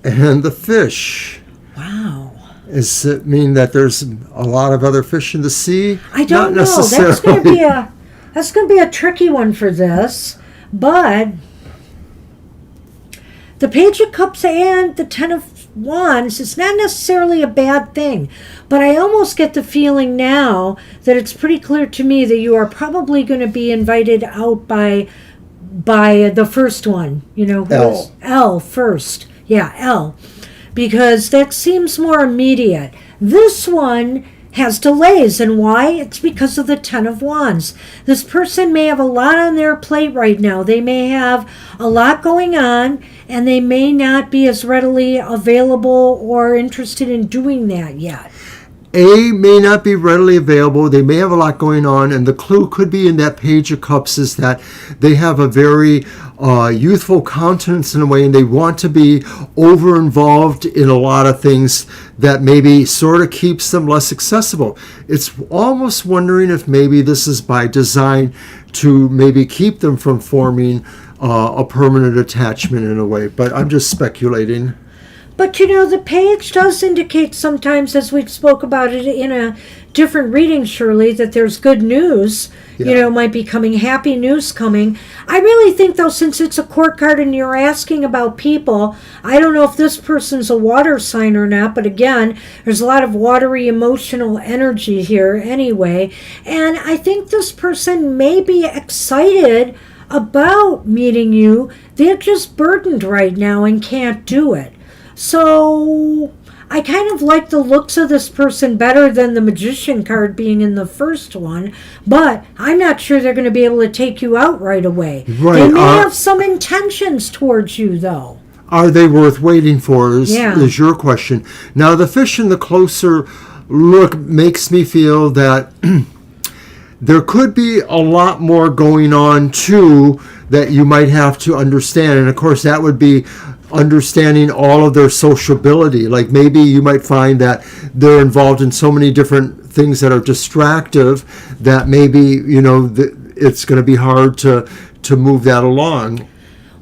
the fish. Wow. Does it mean that there's a lot of other fish in the sea? I don't know. That's going to be a tricky one for this. But the Page of Cups and the Ten of Wands is not necessarily a bad thing, but I almost get the feeling now that it's pretty clear to me that you are probably going to be invited out by the first one, L. L first. Yeah, L, because that seems more immediate. This one has delays, and why? It's because of the Ten of Wands. This person may have a lot on their plate right now. They may have a lot going on, and they may not be as readily available or interested in doing that yet. A may not be readily available. They may have a lot going on, and the clue could be in that Page of Cups is that they have a very youthful countenance in a way, and they want to be over-involved in a lot of things that maybe sort of keeps them less accessible. It's almost wondering if maybe this is by design to maybe keep them from forming a permanent attachment in a way, but I'm just speculating. But the page does indicate sometimes, as we spoke about it in a different reading, Shirley, that there's good news, might be coming, happy news coming. I really think, though, since it's a court card and you're asking about people, I don't know if this person's a water sign or not, but again, there's a lot of watery emotional energy here anyway. And I think this person may be excited about meeting you. They're just burdened right now and can't do it. So I kind of like the looks of this person better than the Magician card being in the first one, but I'm not sure they're going to be able to take you out right away. Right. They may have some intentions towards you, though. Are they worth waiting for is your question. Now, the fish in the closer look makes me feel that there could be a lot more going on, too, that you might have to understand. And, of course, that would be understanding all of their sociability. Like maybe you might find that they're involved in so many different things that are distractive that maybe, it's going to be hard to move that along.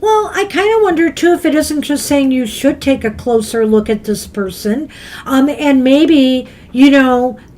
Well, I kind of wonder too if it isn't just saying you should take a closer look at this person, and maybe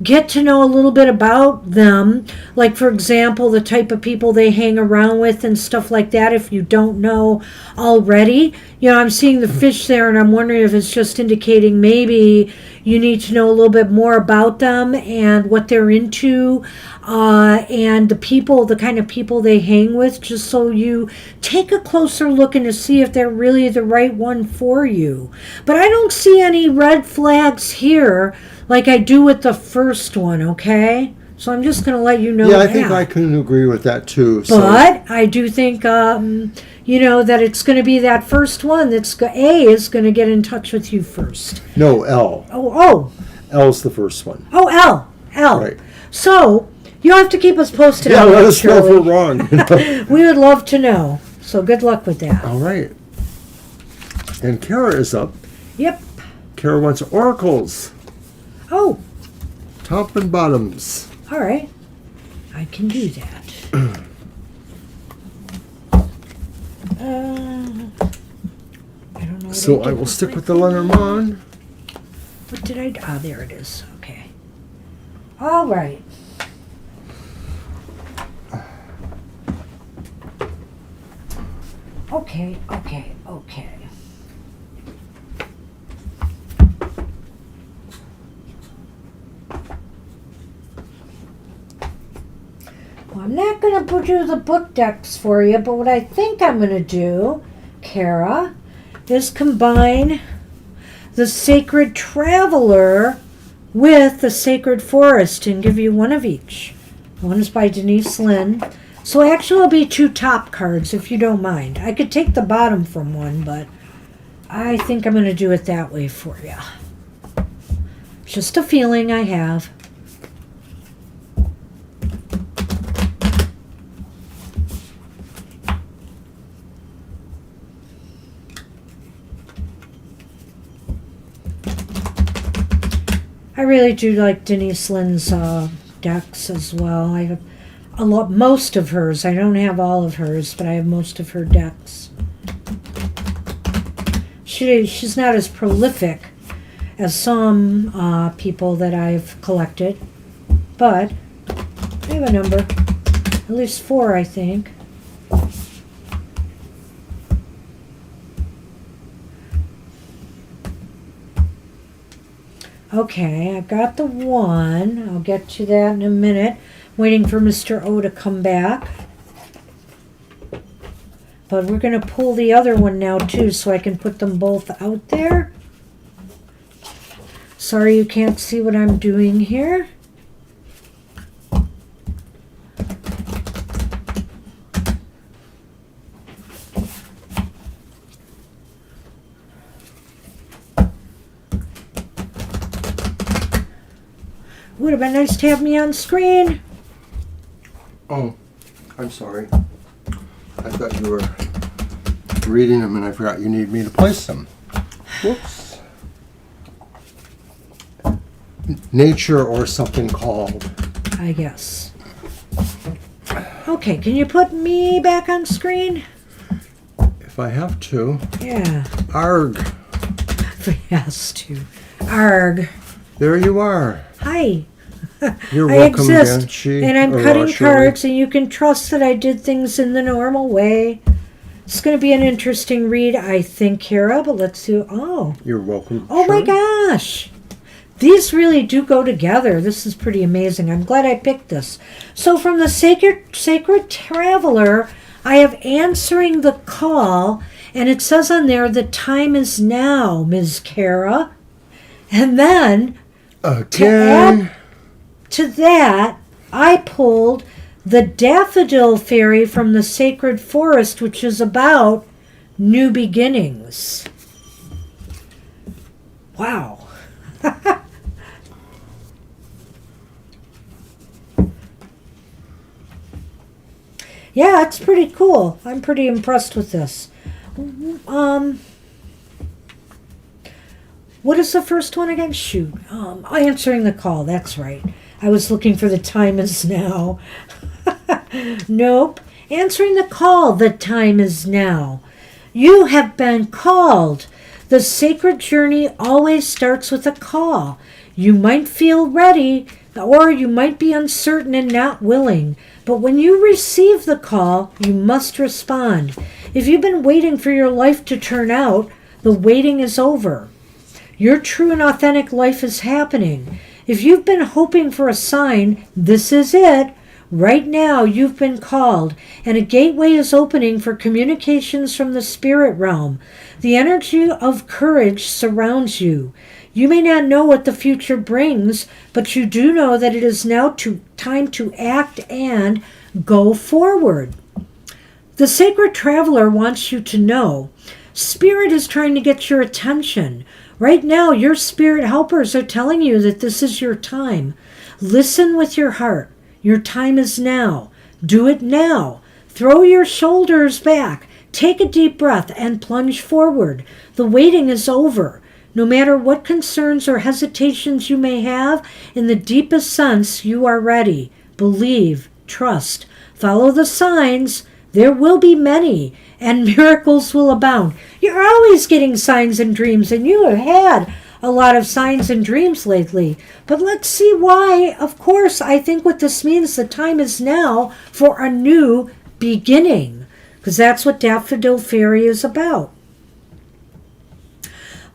get to know a little bit about them. Like, for example, the type of people they hang around with and stuff like that. If you don't know already, I'm seeing the fish there, and I'm wondering if it's just indicating maybe you need to know a little bit more about them and what they're into, and the kind of people they hang with, just so you take a closer look and to see if they're really the right one for you. But I don't see any red flags here like I do with the first one, okay? So I'm just going to let you know Yeah, that. I think I can agree with that too. But I do think, that it's going to be that first one A is going to get in touch with you first. No, L. Oh. L's the first one. Oh, L. Right. So you'll have to keep us posted Yeah, on let that, us know if Shirley. we're wrong. We would love to know. So good luck with that. All right. And Kara is up. Yep. Kara wants oracles. Oh, Top and bottoms. all right. I can do that. I don't know. So I will stick with the Lenormand. What did I do? Ah, there it is. Okay. All right. Okay. Well, I'm not going to do the book decks for you, but what I think I'm going to do, Kara, is combine the Sacred Traveler with the Sacred Forest and give you one of each. One is by Denise Lynn. So actually it'll be 2 top cards, if you don't mind. I could take the bottom from one, but I think I'm going to do it that way for you. Just a feeling I have. I really do like Denise Lynn's decks as well. I have most of hers. I don't have all of hers, but I have most of her decks. She's not as prolific as some people that I've collected, but I have a number, at least 4, I think. Okay, I've got the 1. I'll get to that in a minute. Waiting for Mr. O to come back. But we're going to pull the other one now, too, so I can put them both out there. Sorry you can't see what I'm doing here. Would have been nice to have me on screen. Oh, I'm sorry. I thought you were reading them and I forgot you need me to place them. Whoops. Nature or something called. I guess. Okay, can you put me back on screen? If I have to. Yeah. Arg. If he has to. Arg. There you are. Hi. You're I welcome, exist, Banshee. and I'm or cutting Shirley. cards, and you can trust that I did things in the normal way. It's going to be an interesting read, I think, Kara, but let's see. Oh. You're welcome. Oh, my Shirley. gosh. These really do go together. This is pretty amazing. I'm glad I picked this. So from the Sacred Traveler, I have Answering the Call, and it says on there, the time is now, Ms. Kara. And then, Again. to that, I pulled the Daffodil Fairy from the Sacred Forest, which is about new beginnings. Wow. Yeah, it's pretty cool. I'm pretty impressed with this. What is the first one again? Shoot. Answering the call. That's right. I was looking for the time is now. Nope. Answering the call. The time is now. You have been called. The sacred journey always starts with a call. You might feel ready, or you might be uncertain and not willing. But when you receive the call, you must respond. If you've been waiting for your life to turn out, the waiting is over. Your true and authentic life is happening. If you've been hoping for a sign, this is it. Right now, you've been called, and a gateway is opening for communications from the spirit realm. The energy of courage surrounds you. You may not know what the future brings, but you do know that it is now time to act and go forward. The sacred traveler wants you to know. Spirit is trying to get your attention. Right now, your spirit helpers are telling you that this is your time. Listen with your heart. Your time is now. Do it now. Throw your shoulders back. Take a deep breath and plunge forward. The waiting is over. No matter what concerns or hesitations you may have, in the deepest sense, you are ready. Believe, trust, follow the signs. There will be many, and miracles will abound. You're always getting signs and dreams, and you have had a lot of signs and dreams lately. But let's see why. Of course, I think what this means, the time is now for a new beginning, because that's what Daffodil Fairy is about.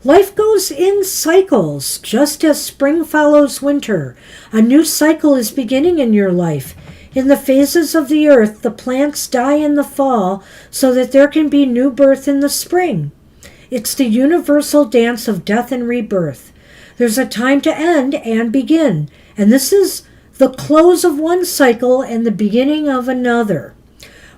Life goes in cycles, just as spring follows winter. A new cycle is beginning in your life. In the phases of the earth, the plants die in the fall so that there can be new birth in the spring. It's the universal dance of death and rebirth. There's a time to end and begin, and this is the close of one cycle and the beginning of another.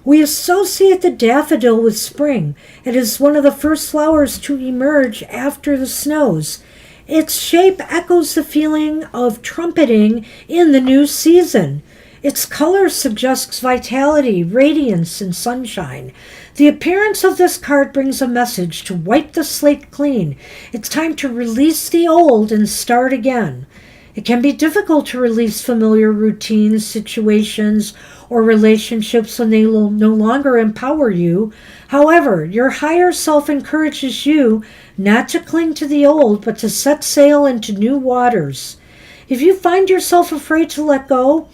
We associate the daffodil with spring. It is one of the first flowers to emerge after the snows. Its shape echoes the feeling of trumpeting in the new season. Its color suggests vitality, radiance, and sunshine. The appearance of this card brings a message to wipe the slate clean. It's time to release the old and start again. It can be difficult to release familiar routines, situations, or relationships when they will no longer empower you. However, your higher self encourages you not to cling to the old, but to set sail into new waters. If you find yourself afraid to let go,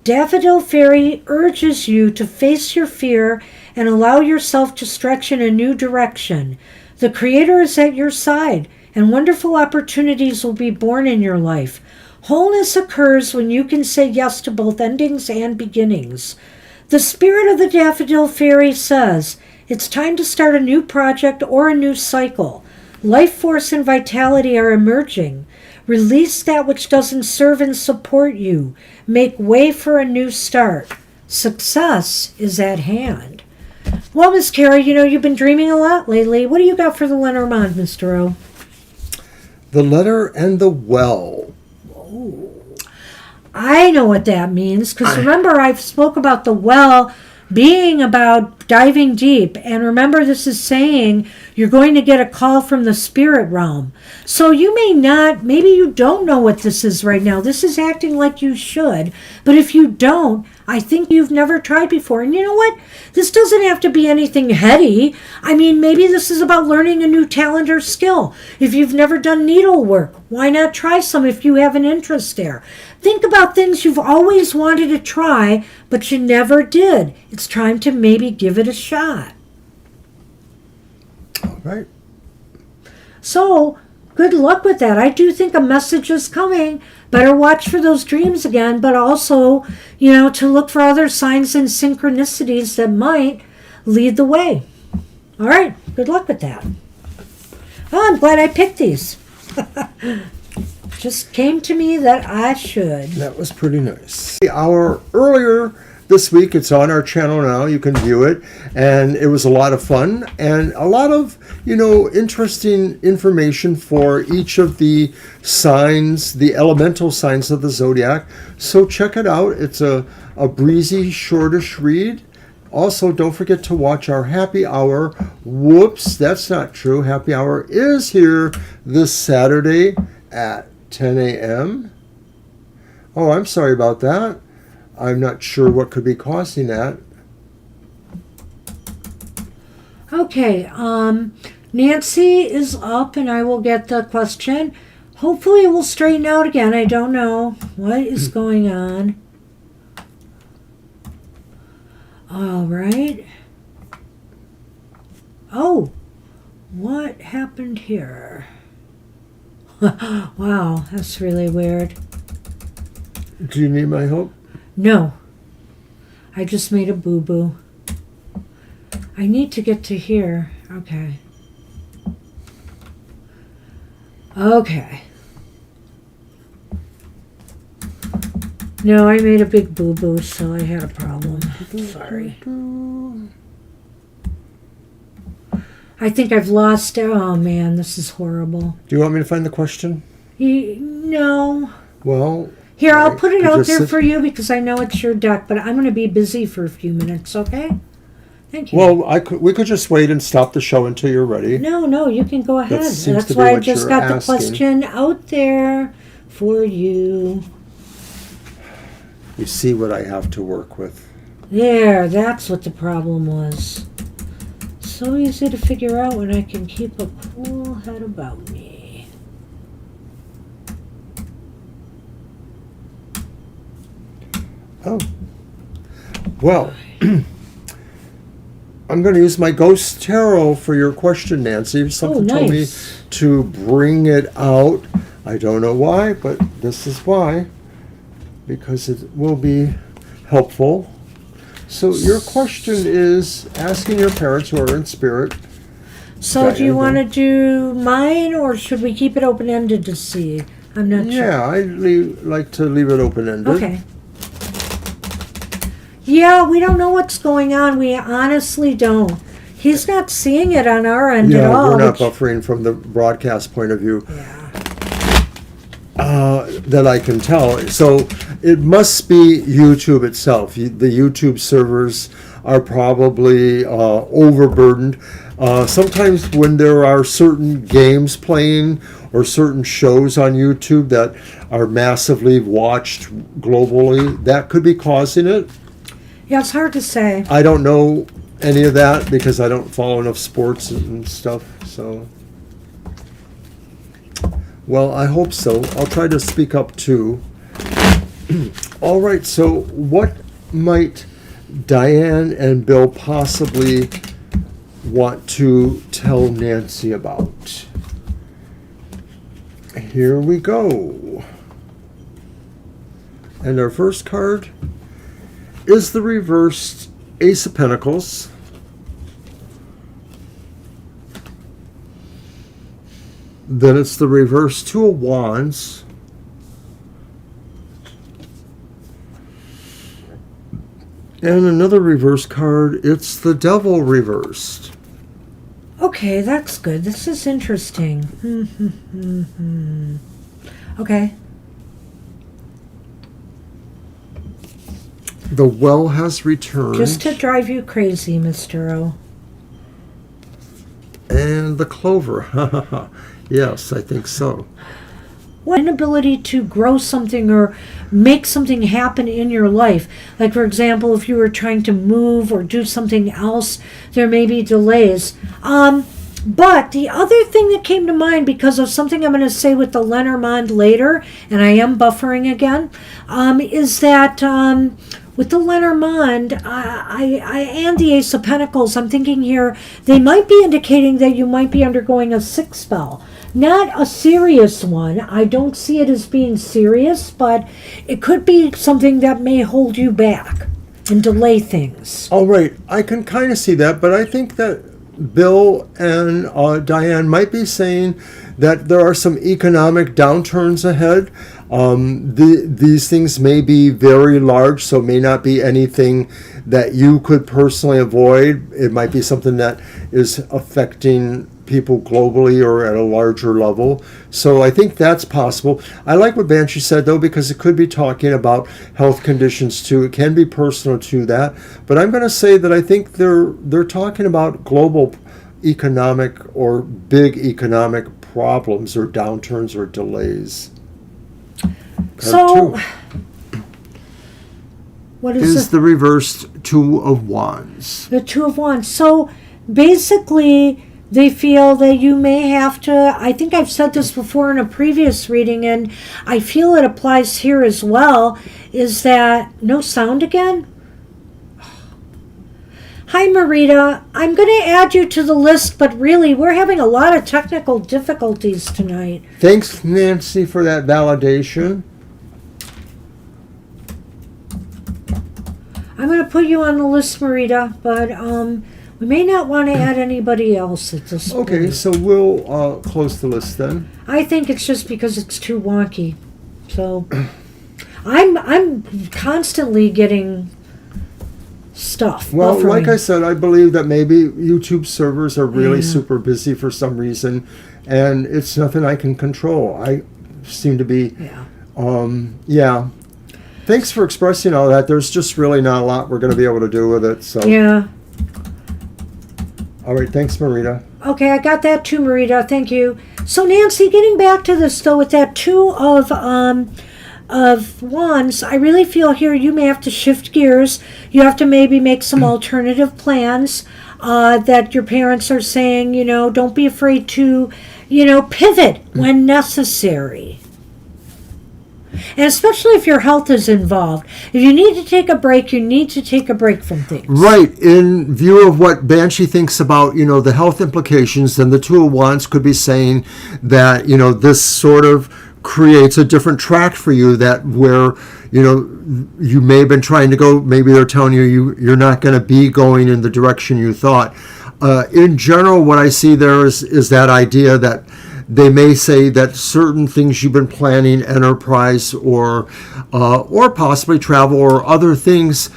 Daffodil Fairy urges you to face your fear and allow yourself to stretch in a new direction. The Creator is at your side, and wonderful opportunities will be born in your life. Wholeness occurs when you can say yes to both endings and beginnings. The spirit of the Daffodil Fairy says, it's time to start a new project or a new cycle. Life force and vitality are emerging. Release that which doesn't serve and support you. Make way for a new start. Success is at hand. Well, Miss Carrie, you've been dreaming a lot lately. What do you got for the Lenormand, Mr. O? The letter and the well. I know what that means, because remember I spoke about the well being about diving deep, and remember this is saying you're going to get a call from the spirit realm. So you maybe you don't know what this is right now. This is acting like you should, but if you don't, I think you've never tried before. And you know what? This doesn't have to be anything heady. I mean, maybe this is about learning a new talent or skill. If you've never done needlework, why not try some if you have an interest there? Think about things you've always wanted to try, but you never did. It's time to maybe give it a shot. All right. So, good luck with that. I do think a message is coming. Better watch for those dreams again, but also, to look for other signs and synchronicities that might lead the way. All right. Good luck with that. Oh, I'm glad I picked these. Just came to me that I should. That was pretty nice. The hour earlier this week, it's on our channel now. You can view it. And it was a lot of fun and a lot of, interesting information for each of the signs, the elemental signs of the zodiac. So check it out. It's a breezy, shortish read. Also, don't forget to watch our happy hour. Whoops, that's not true. Happy hour is here this Saturday at 10 a.m. Oh, I'm sorry about that. I'm not sure what could be causing that. Okay, Nancy is up and I will get the question. Hopefully it will straighten out again. I don't know what is going on. All right. Oh, what happened here? Wow, that's really weird. Do you need my help? No, I just made a boo-boo. I need to get to here. Okay. Okay. No, I made a big boo-boo, so I had a problem. Sorry. I think I've lost... Oh, man, this is horrible. Do you want me to find the question? No. Well... Here, I'll put it out there for you because I know it's your deck, but I'm going to be busy for a few minutes, okay? Thank you. Well, we could just wait and stop the show until you're ready. No, you can go ahead. That's why I just got the question out there for you. You see what I have to work with. There, that's what the problem was. So easy to figure out when I can keep a cool head about me. Oh. Well, I'm going to use my Ghost Tarot for your question, Nancy. Something told me to bring it out. I don't know why, but this is why. Because it will be helpful. So your question is asking your parents who are in spirit. So do you want to do mine, or should we keep it open-ended to see? I'm not sure. Yeah, I'd like to leave it open-ended. Okay. Yeah, we don't know what's going on. We honestly don't. He's not seeing it on our end at all. Yeah, we're not buffering from the broadcast point of view. Yeah. That I can tell. So it must be YouTube itself. The YouTube servers are probably overburdened. Sometimes when there are certain games playing or certain shows on YouTube that are massively watched globally, that could be causing it. Yeah, it's hard to say. I don't know any of that because I don't follow enough sports and stuff. So, well, I hope so. I'll try to speak up too. All right, so what might Diane and Bill possibly want to tell Nancy about? Here we go. And our first card is the reversed Ace of Pentacles. Then it's the reversed Two of Wands. And another reverse card, it's the Devil reversed. Okay, that's good. This is interesting. Okay. The Well has returned. Just to drive you crazy, Mr. O. And the Clover. Yes, I think so. What inability to grow something or make something happen in your life. Like, for example, if you were trying to move or do something else, there may be delays. But the other thing that came to mind, because of something I'm going to say with the Lenormand later, and I am buffering again, is that with the Lenormand and the Ace of Pentacles, I'm thinking here, they might be indicating that you might be undergoing a sick spell. Not a serious one. I don't see it as being serious, but it could be something that may hold you back and delay things. All right, I can kind of see that, but I think that Bill and Diane might be saying that there are some economic downturns ahead. These things may be very large, so may not be anything that you could personally avoid. It might be something that is affecting people globally or at a larger level. So I think that's possible. I like what Banshee said, though, because it could be talking about health conditions too. It can be personal to that. But I'm going to say that I think they're talking about global economic or big economic problems or downturns or delays. So, what is the reversed Two of Wands? The Two of Wands. So basically, they feel that you may have to, I think I've said this before in a previous reading, and I feel it applies here as well, is that, no sound again? Hi, Marita. I'm going to add you to the list, but really, we're having a lot of technical difficulties tonight. Thanks, Nancy, for that validation. I'm going to put you on the list, Marita, but we may not want to add anybody else at this point. Okay, so we'll close the list then. I think it's just because it's too wonky. So I'm constantly getting stuff. Well, buffering. like I said, I believe that maybe YouTube servers are really super busy for some reason, and it's nothing I can control. I seem to be, yeah. Thanks for expressing all that. There's just really not a lot we're going to be able to do with it. So yeah. All right, thanks, Marita. Okay, I got that too, Marita. Thank you. So, Nancy, getting back to this though, with that Two of Wands, I really feel here you may have to shift gears. You have to maybe make some alternative plans. That your parents are saying, don't be afraid to, pivot when necessary. And especially if your health is involved. If you need to take a break, you need to take a break from things. Right. In view of what Banshee thinks about, the health implications, then the Two of Wands could be saying that, this sort of creates a different track for you that where, you may have been trying to go, maybe they're telling you're not going to be going in the direction you thought. In general, what I see there is that idea that they may say that certain things you've been planning, enterprise or possibly travel or other things,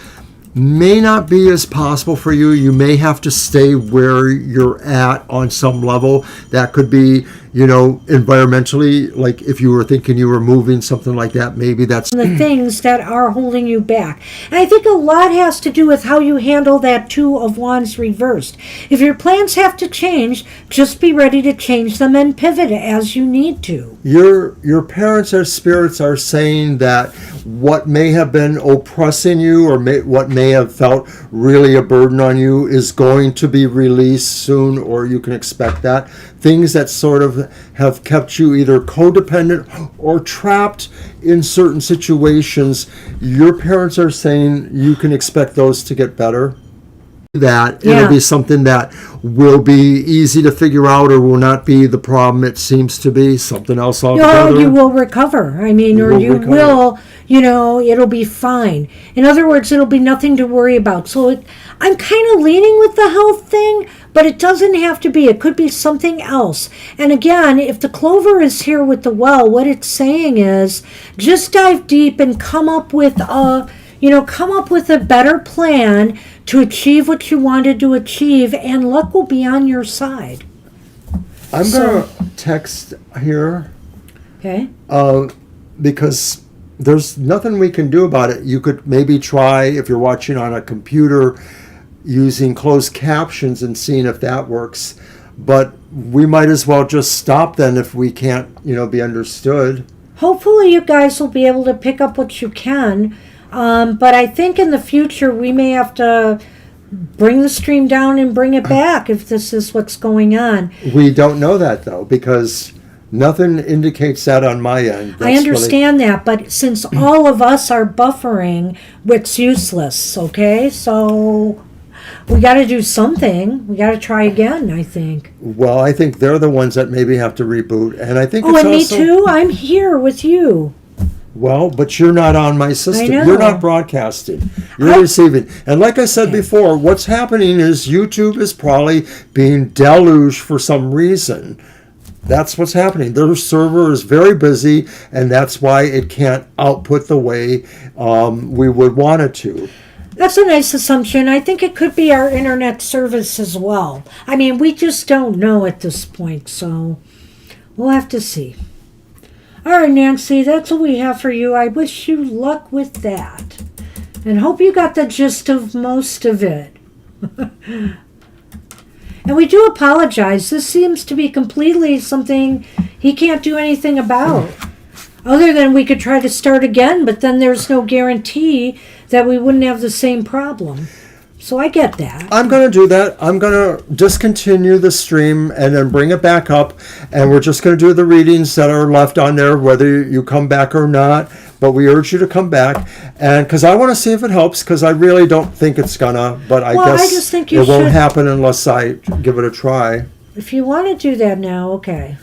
may not be as possible for you. You may have to stay where you're at on some level. That could be, environmentally, like if you were thinking you were moving, something like that, maybe that's the things that are holding you back. And I think a lot has to do with how you handle that Two of Wands reversed. If your plans have to change, just be ready to change them and pivot as you need to. Your parents or spirits are saying that what may have been oppressing you or what may have felt really a burden on you is going to be released soon, or you can expect that. Things that sort of have kept you either codependent or trapped in certain situations, your parents are saying you can expect those to get better. That it'll be something that will be easy to figure out or will not be the problem it seems to be, something else altogether. You will recover. It'll be fine. In other words, it'll be nothing to worry about. So I'm kind of leaning with the health thing, but it doesn't have to be. It could be something else. And again, if the clover is here with the well, what it's saying is just dive deep and come up with a better plan to achieve what you wanted to achieve, and luck will be on your side. I'm going to text here. Okay. Because there's nothing we can do about it. You could maybe try, if you're watching on a computer, using closed captions and seeing if that works. But we might as well just stop then if we can't, be understood. Hopefully you guys will be able to pick up what you can. But I think in the future we may have to bring the stream down and bring it back if this is what's going on. We don't know that, though, because nothing indicates that on my end. I understand that, but since all of us are buffering, it's useless, okay? So we got to do something. We got to try again, I think. Well, I think they're the ones that maybe have to reboot. And I think me too? I'm here with you. Well, but you're not on my system. I know. You're not broadcasting. You're receiving. And like I said before, what's happening is YouTube is probably being deluged for some reason. That's what's happening. Their server is very busy, and that's why it can't output the way we would want it to. That's a nice assumption. I think it could be our internet service as well. I mean, we just don't know at this point, so we'll have to see. All right, Nancy, that's what we have for you. I wish you luck with that. And hope you got the gist of most of it. And we do apologize. This seems to be completely something he can't do anything about. Other than we could try to start again, but then there's no guarantee that we wouldn't have the same problem. So I get that. I'm going to do that. I'm going to discontinue the stream and then bring it back up. And we're just going to do the readings that are left on there, whether you come back or not. But we urge you to come back. And because I want to see if it helps, because I really don't think it's going to. But I guess just think it won't happen unless I give it a try. If you want to do that now, okay.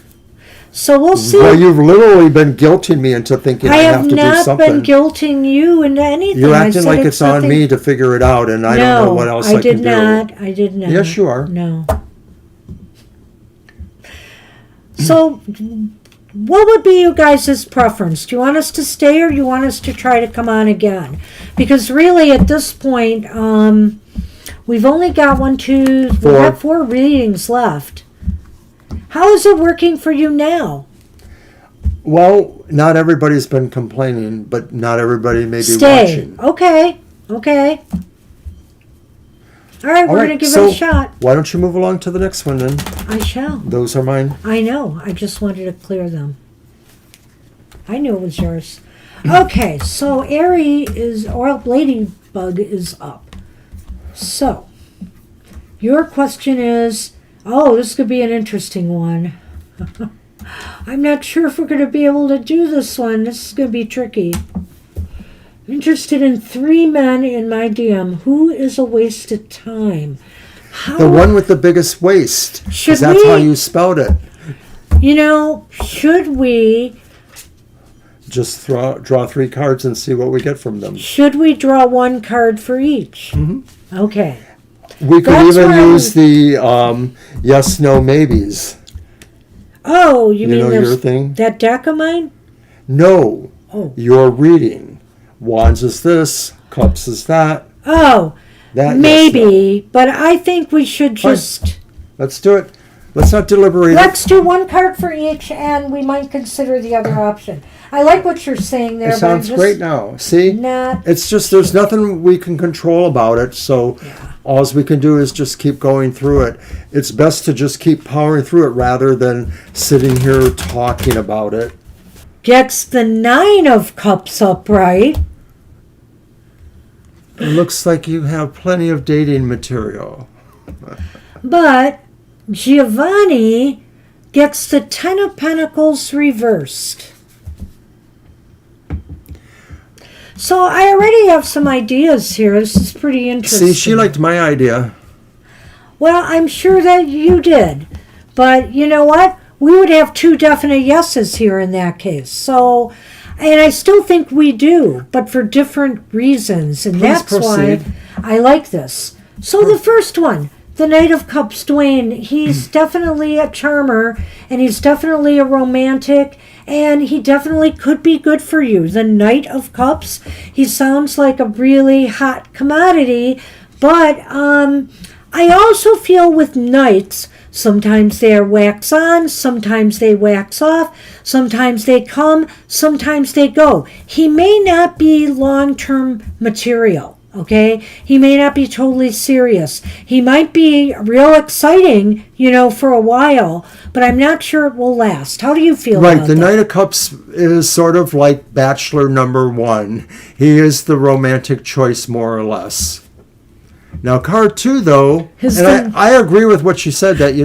So we'll see. Well, you've literally been guilting me into thinking I have to do something. I have not been guilting you into anything. You're acting like it's on me to figure it out, and I don't know what else I can do. I did not. Yes, you are. No. So, what would be you guys' preference? Do you want us to stay, or do you want us to try to come on again? Because really, at this point, we've only got we have 4 readings left. How is it working for you now? Well, not everybody's been complaining, but not everybody may be watching. Okay. All right, we're going to give it a shot. Why don't you move along to the next one then? I shall. Those are mine. I know. I just wanted to clear them. I knew it was yours. Okay, so Ladybug is up. So, your question is... Oh, this could be an interesting one. I'm not sure if we're going to be able to do this one. This is going to be tricky. Interested in 3 men in my DM. Who is a waste of time? The one with the biggest waist. Because that's how you spelled it. Should we... Just draw 3 cards and see what we get from them. Should we draw 1 card for each? Mm-hmm. Okay. We could even use the yes, no, maybes. Oh, you mean your thing? That deck of mine? No. Oh. Your reading. Wands is this. Cups is that. Oh. That maybe, yes, no. But I think we should just... Fine. Let's do it. Let's not deliberate. Let's do 1 card for each, and we might consider the other option. I like what you're saying there. It sounds great now. See? It's just there's nothing we can control about it, so... Yeah. All we can do is just keep going through it. It's best to just keep powering through it rather than sitting here talking about it. Gets the 9 of Cups up, right? It looks like you have plenty of dating material. But Giovanni gets the 10 of Pentacles reversed. So I already have some ideas here. This is pretty interesting. See, she liked my idea. Well, I'm sure that you did. But you know what? We would have 2 definite yeses here in that case. So, and I still think we do, but for different reasons. And Please that's proceed. why I like this. So the first one, the Knight of Cups, Dwayne, he's definitely a charmer, and he's definitely a romantic, and he definitely could be good for you. The Knight of Cups, he sounds like a really hot commodity, but I also feel with knights, sometimes they are wax on, sometimes they wax off, sometimes they come, sometimes they go. He may not be long-term material. Okay, he may not be totally serious. He might be real exciting, for a while, but I'm not sure it will last. How do you feel about that? Right, the Knight of Cups is sort of like bachelor number 1. He is the romantic choice, more or less. Now, card 2, though, I agree with what she said, that,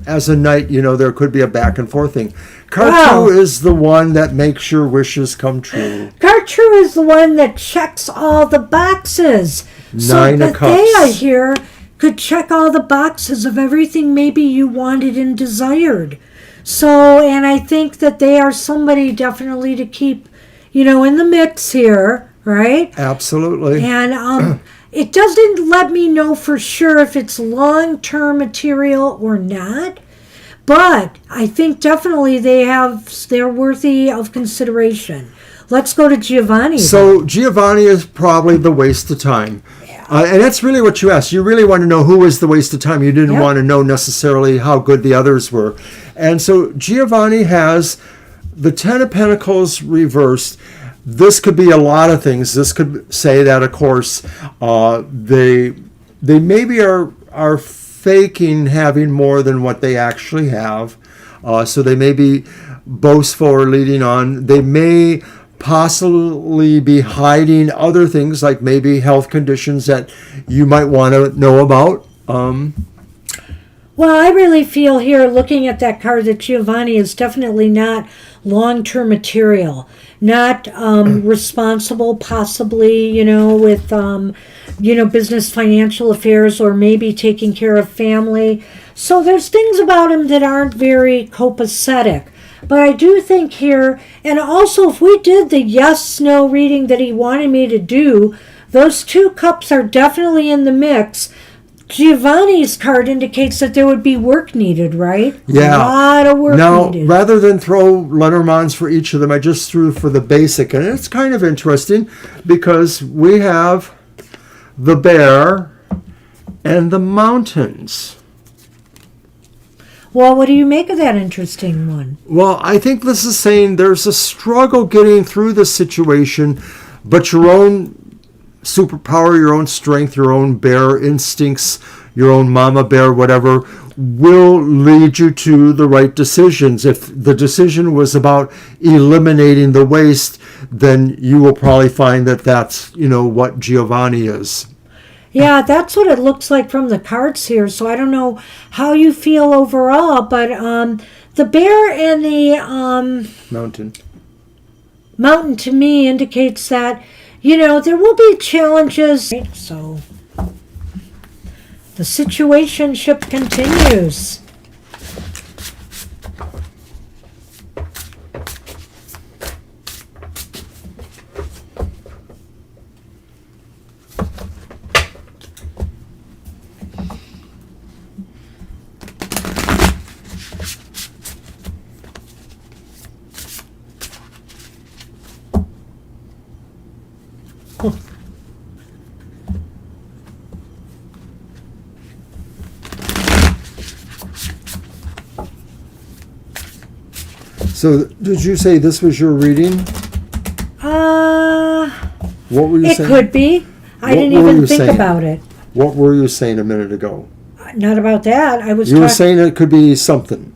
as a knight, there could be a back and forth thing. Card 2 is the one that makes your wishes come true. Card 2 is the one that checks all the boxes. 9 of Cups. They, I hear, could check all the boxes of everything maybe you wanted and desired. So, and I think that they are somebody definitely to keep, in the mix here, right? Absolutely. And, it doesn't let me know for sure if it's long-term material or not, but I think definitely they're worthy of consideration. Let's go to Giovanni. So Giovanni is probably the waste of time. Yeah. And that's really what you asked. You really want to know who was the waste of time. You didn't Yep. want to know necessarily how good the others were. And so Giovanni has the Ten of Pentacles reversed. This could be a lot of things. This could say that, of course, they maybe are faking having more than what they actually have. So they may be boastful or leading on. They may possibly be hiding other things, like maybe health conditions that you might want to know about. Well, I really feel here, looking at that card, that Giovanni is definitely not long-term material, not responsible, possibly, with, business, financial affairs, or maybe taking care of family. So there's things about him that aren't very copacetic. But I do think here, and also if we did the yes-no reading that he wanted me to do, those two cups are definitely in the mix. Giovanni's card indicates that there would be work needed, right? Yeah. A lot of work now, needed. rather than throw Lenormands for each of them, I just threw for the basic. And it's kind of interesting because we have the bear and the mountains. Well, what do you make of that interesting one? Well, I think this is saying there's a struggle getting through the situation, but your own superpower, your own strength, your own bear instincts, your own mama bear, whatever, will lead you to the right decisions. If the decision was about eliminating the waste, then you will probably find that that's, what Giovanni is. Yeah, that's what it looks like from the cards here. So I don't know how you feel overall, but the bear and the mountain to me indicates that, there will be challenges. So the situationship continues. So, did you say this was your reading? What were you saying? It could be. I didn't even think about it. What were you saying a minute ago? Not about that. I was. You were saying it could be something.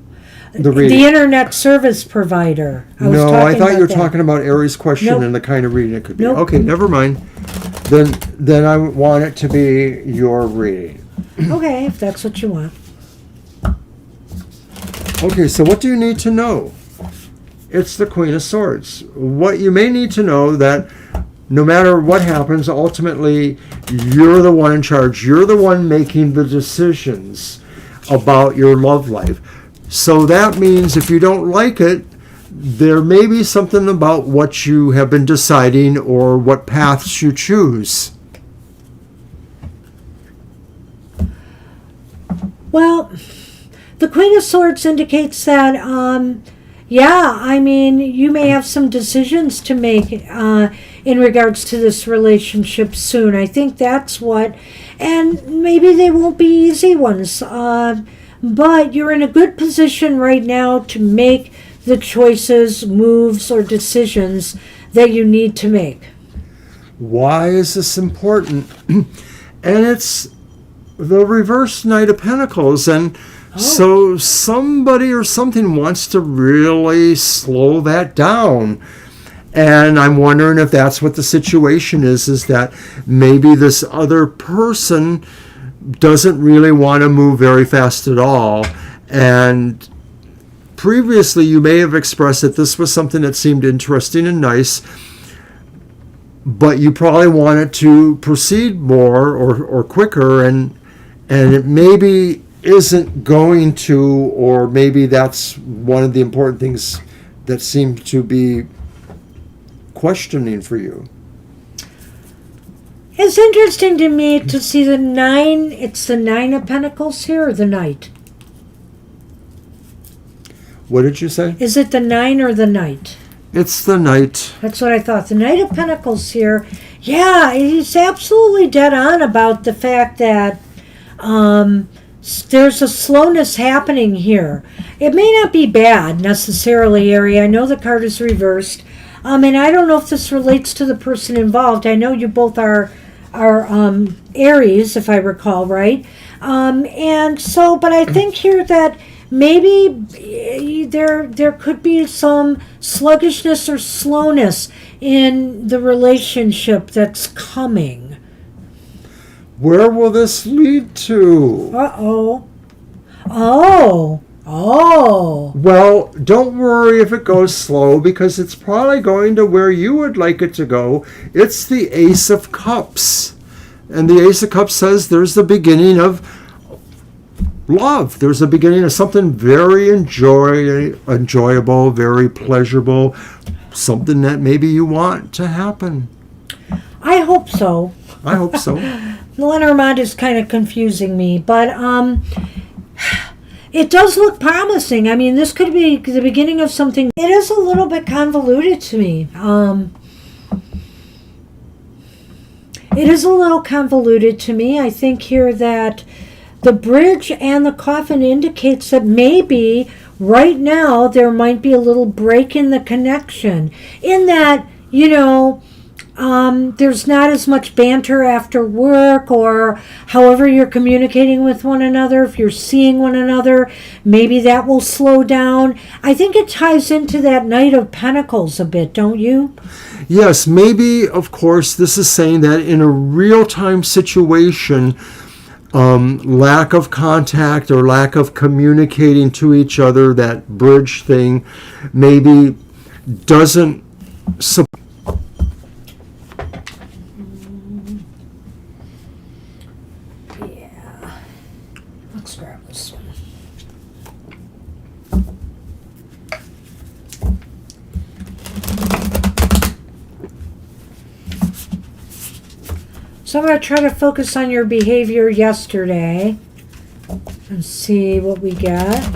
The internet service provider. I thought you were talking about Aries' question and the kind of reading it could be. Nope. Okay, never mind. Then I want it to be your reading. Okay, if that's what you want. Okay, so what do you need to know? It's the Queen of Swords. What you may need to know that no matter what happens, ultimately you're the one in charge. You're the one making the decisions about your love life. So that means if you don't like it, there may be something about what you have been deciding or what paths you choose. Well, the Queen of Swords indicates that, you may have some decisions to make in regards to this relationship soon. I think that's what, and maybe they won't be easy ones, but you're in a good position right now to make the choices, moves, or decisions that you need to make. Why is this important? And it's the reverse Knight of Pentacles, and so somebody or something wants to really slow that down. And I'm wondering if that's what the situation is that maybe this other person doesn't really want to move very fast at all. And previously you may have expressed that this was something that seemed interesting and nice, but you probably wanted to proceed more or quicker, and it maybe isn't going to, or maybe that's one of the important things that seem to be questioning for you. It's interesting to me to see the 9, it's the 9 of Pentacles here, or the Knight? What did you say? Is it the 9 or the Knight? It's the Knight. That's what I thought. The Knight of Pentacles here Yeah, he's absolutely dead on about the fact that there's a slowness happening here. It may not be bad necessarily, Ari. I know the card is reversed. And I don't know if this relates to the person involved. I know you both are Aries, if I recall right. And so, but I think here that maybe there could be some sluggishness or slowness in the relationship that's coming. Where will this lead to? Uh-oh. Oh. Well, don't worry if it goes slow, because it's probably going to where you would like it to go. It's the Ace of Cups. And the Ace of Cups says there's the beginning of love. There's the beginning of something very enjoyable, very pleasurable, something that maybe you want to happen. I hope so. I hope so. Lenormand is kind of confusing me, but it does look promising. I mean, this could be the beginning of something. It is a little bit convoluted to me. It is a little convoluted to me. I think here that the bridge and the coffin indicates that maybe right now there might be a little break in the connection. In that, there's not as much banter after work, or however you're communicating with one another. If you're seeing one another, maybe that will slow down. I think it ties into that Knight of Pentacles a bit, don't you? Yes, maybe, of course, this is saying that in a real-time situation, lack of contact or lack of communicating to each other, that bridge thing, maybe doesn't support. Let's grab this one. So I'm going to try to focus on your behavior yesterday and see what we get.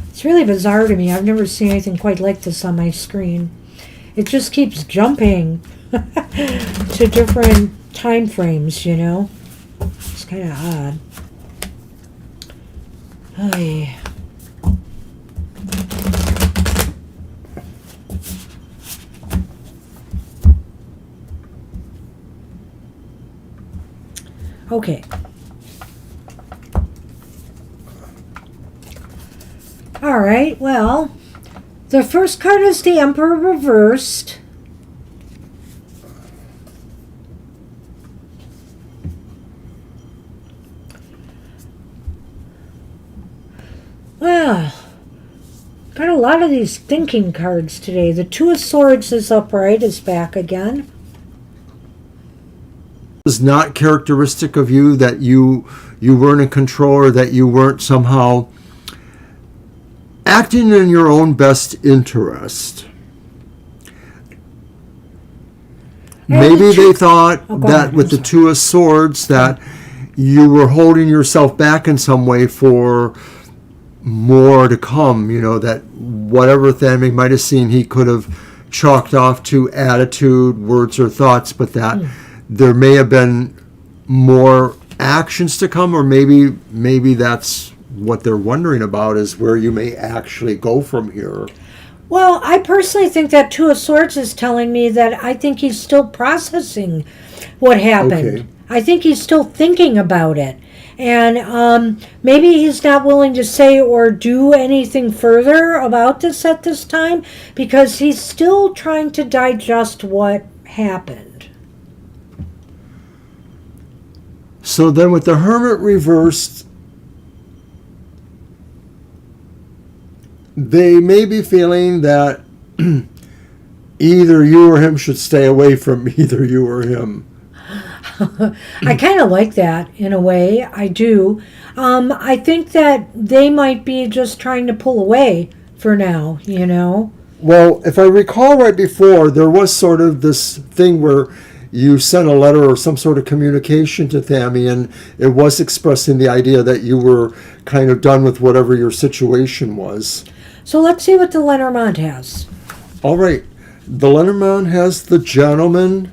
It's really bizarre to me. I've never seen anything quite like this on my screen. It just keeps jumping to different time frames, It's kind of odd. Ay. Okay. All right, well, the first card is the Emperor reversed. Well, got a lot of these thinking cards today. The Two of Swords is upright, is back again. Is not characteristic of you that you weren't in control, or that you weren't somehow acting in your own best interest. Maybe they thought that with the Two of Swords that you were holding yourself back in some way for more to come, that whatever Thamig might have seen, he could have chalked off to attitude, words, or thoughts, but that there may have been more actions to come, or maybe that's what they're wondering about, is where you may actually go from here. Well, I personally think that Two of Swords is telling me that I think he's still processing what happened. Okay. I think he's still thinking about it. And maybe he's not willing to say or do anything further about this at this time, because he's still trying to digest what happened. So then with the Hermit reversed, they may be feeling that either you or him should stay away from either you or him. I kind of like that in a way. I do. I think that they might be just trying to pull away for now, Well, if I recall right before, there was sort of this thing where, you sent a letter or some sort of communication to Tammy, and it was expressing the idea that you were kind of done with whatever your situation was. So let's see what the Lenormand has. All right. The Lenormand has the Gentleman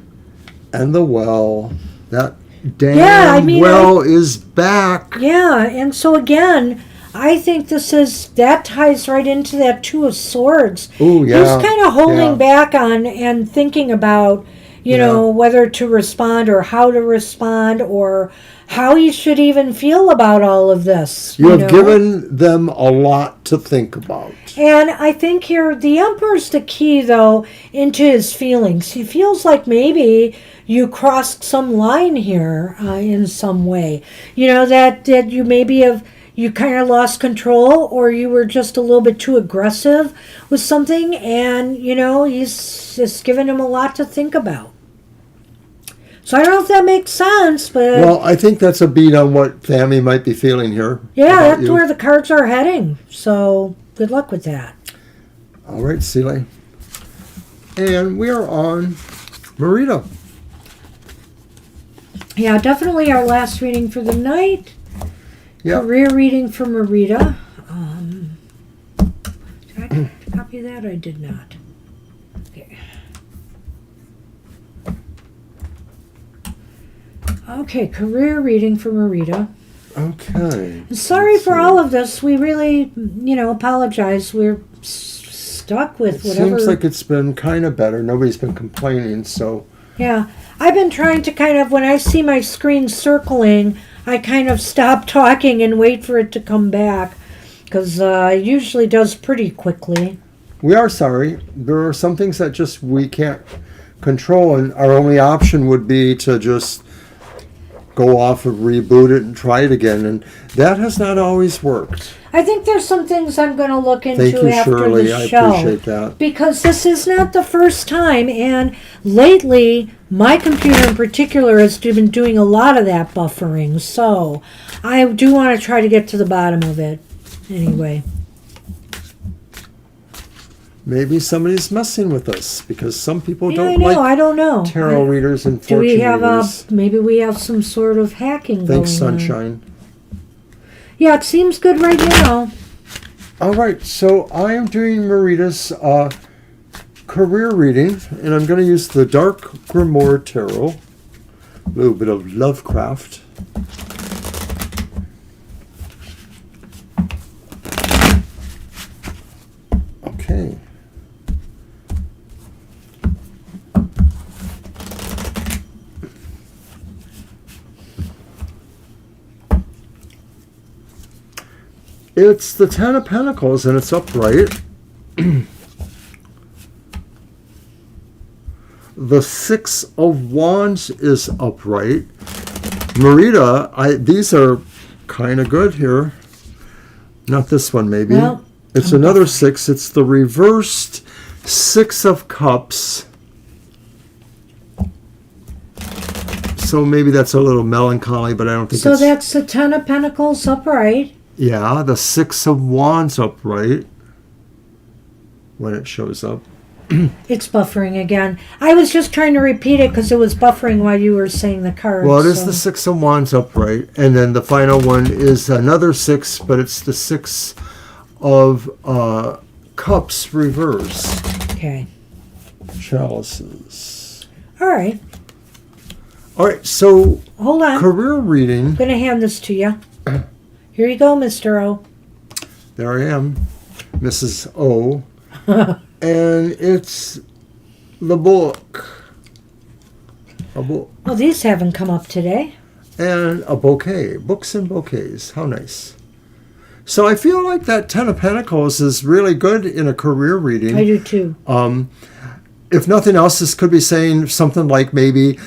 and the Well. That damn well is back. Yeah, and so again, I think that ties right into that Two of Swords. Oh, yeah. He's kind of holding back on and thinking about, you know, whether to respond or how to respond or how he should even feel about all of this. You have given them a lot to think about. And I think here, the Emperor's the key, though, into his feelings. He feels like maybe you crossed some line here in some way. You know, that you maybe you kind of lost control, or you were just a little bit too aggressive with something, and, you know, he's just given him a lot to think about. So I don't know if that makes sense, but... Well, I think that's a beat on what Tammy might be feeling here. Yeah, that's where the cards are heading. So good luck with that. All right, Seeley. And we are on Marita. Yeah, definitely our last reading for the night. Yep. Career reading for Marita. Did I copy that? I did not. Okay. Okay, career reading for Marita. Okay. Sorry for all of this. We really, apologize. We're stuck with whatever. Seems like it's been kind of better. Nobody's been complaining, so. Yeah. I've been trying to kind of, when I see my screen circling, I kind of stop talking and wait for it to come back, because it usually does pretty quickly. We are sorry. There are some things that just we can't control, and our only option would be to just go off and reboot it and try it again, and that has not always worked. I think there's some things I'm going to look into Thank you, after Shirley. the I show. appreciate that. Because this is not the first time, and lately, my computer in particular has been doing a lot of that buffering, so I do want to try to get to the bottom of it. Anyway. Maybe somebody's messing with us, because some people I don't know. Tarot readers and fortune readers. Maybe we have some sort of hacking going Thanks, Sunshine. on. Yeah, it seems good right now. All right, so I am doing Marita's career reading, and I'm going to use the Dark Grimoire Tarot. A little bit of Lovecraft. Okay. It's the Ten of Pentacles, and it's upright. The Six of Wands is upright. Marita, these are kind of good here. Not this one, maybe. Well, it's another six. It's the reversed Six of Cups. So maybe that's a little melancholy, but I don't think so that's the Ten of Pentacles upright. Yeah, the Six of Wands upright when it shows up. It's buffering again. I was just trying to repeat it because it was buffering while you were saying the cards. Well, it is the Six of Wands upright, and then the final one is another six, but it's the Six of Cups reversed. Okay. Chalices. All right. All right, so hold on. Career reading. I'm going to hand this to you. Here you go, Mr. O. There I am, Mrs. O. And it's the book. A book. Well, these haven't come up today. And a bouquet. Books and bouquets. How nice. So I feel like that Ten of Pentacles is really good in a career reading. I do too. If nothing else, this could be saying something like maybe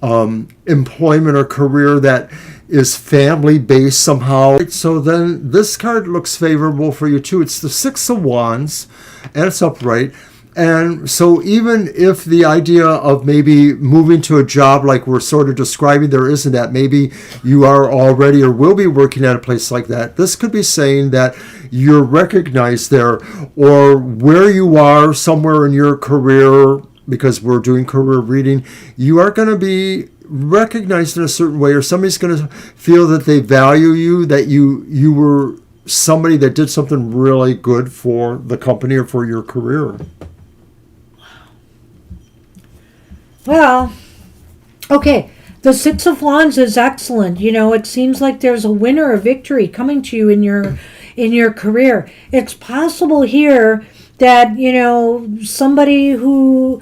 employment or career that is family-based somehow. So then this card looks favorable for you too. It's the Six of Wands, and it's upright. And so even if the idea of maybe moving to a job like we're sort of describing, there isn't that. Maybe you are already or will be working at a place like that. This could be saying that you're recognized there, or where you are somewhere in your career because we're doing career reading, you are going to be recognized in a certain way, or somebody's going to feel that they value you, that you were somebody that did something really good for the company or for your career. Well, okay. The Six of Wands is excellent. It seems like there's a winner, a victory coming to you in your career. It's possible here that, somebody who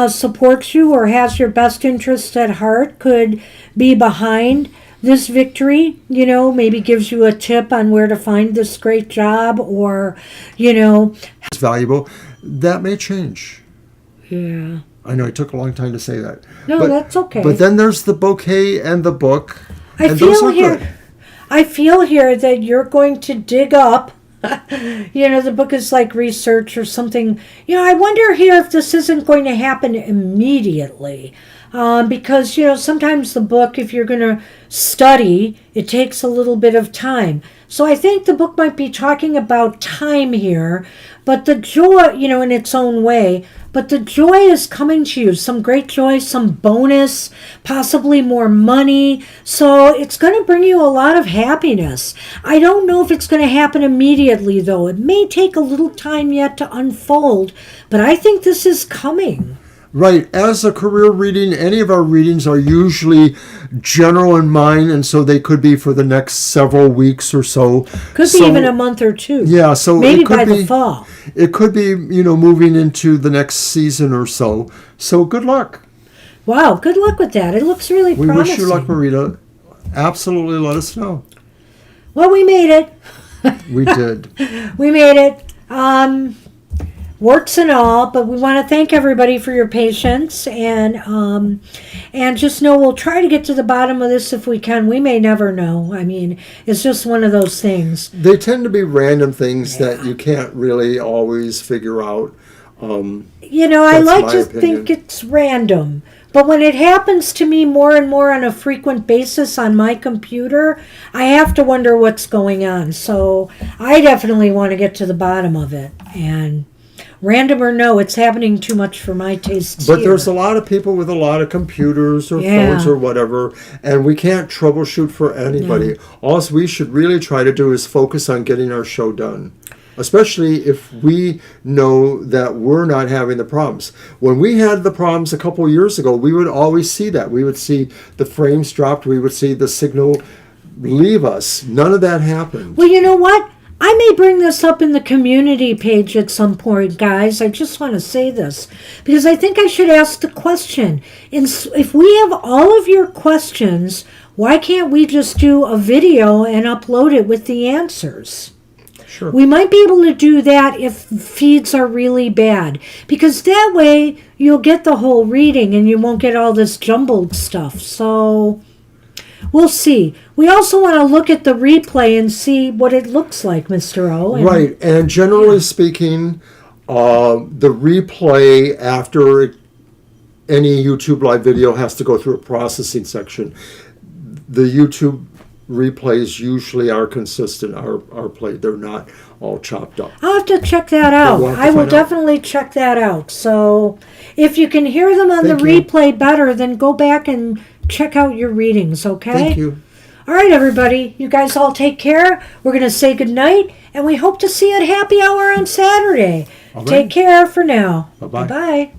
supports you or has your best interest at heart could be behind this victory, maybe gives you a tip on where to find this great job, or, It's valuable. That may change. Yeah. I know it took a long time to say that. No, but, that's okay. But then there's the bouquet and the book. I feel here that you're going to dig up. The book is like research or something. I wonder here if this isn't going to happen immediately. Because, sometimes the book, if you're going to study, it takes a little bit of time. So I think the book might be talking about time here, but the joy, in its own way, but the joy is coming to you. Some great joy, some bonus, possibly more money. So it's going to bring you a lot of happiness. I don't know if it's going to happen immediately, though. It may take a little time yet to unfold, but I think this is coming. Right. As a career reading, any of our readings are usually general in mind, and so they could be for the next several weeks or so. Could be even a month or two. Yeah, so maybe it could by be, the fall. It could be, moving into the next season or so. So good luck. Wow, good luck with that. It looks really promising. We wish you luck, Marita. Absolutely let us know. Well, we made it. We did. We made it. Warts and all, but we want to thank everybody for your patience, and just know we'll try to get to the bottom of this if we can. We may never know. I mean, it's just one of those things. They tend to be random things that you can't really always figure out. I like to think it's random, but when it happens to me more and more on a frequent basis on my computer, I have to wonder what's going on. So I definitely want to get to the bottom of it, and random or no, it's happening too much for my tastes. But there's a lot of people with a lot of computers or phones or whatever, and we can't troubleshoot for anybody. No. All we should really try to do is focus on getting our show done, especially if we know that we're not having the problems. When we had the problems a couple years ago, we would always see that. We would see the frames dropped. We would see the signal leave us. None of that happened. Well, you know what? I may bring this up in the community page at some point, guys. I just want to say this because I think I should ask the question. If we have all of your questions, why can't we just do a video and upload it with the answers? Sure. We might be able to do that if feeds are really bad, because that way you'll get the whole reading and you won't get all this jumbled stuff. So we'll see. We also want to look at the replay and see what it looks like, Mr. O. Right, and generally speaking, the replay after any YouTube live video has to go through a processing section. The YouTube replays usually are consistent, are played. They're not all chopped up. I'll have to check that out. I will definitely check that out. So if you can hear them on the replay better, then go back and check out your readings, okay? Thank you. All right, everybody. You guys all take care. We're going to say goodnight, and we hope to see you at happy hour on Saturday. All right. Take care for now. Bye-bye. Bye-bye.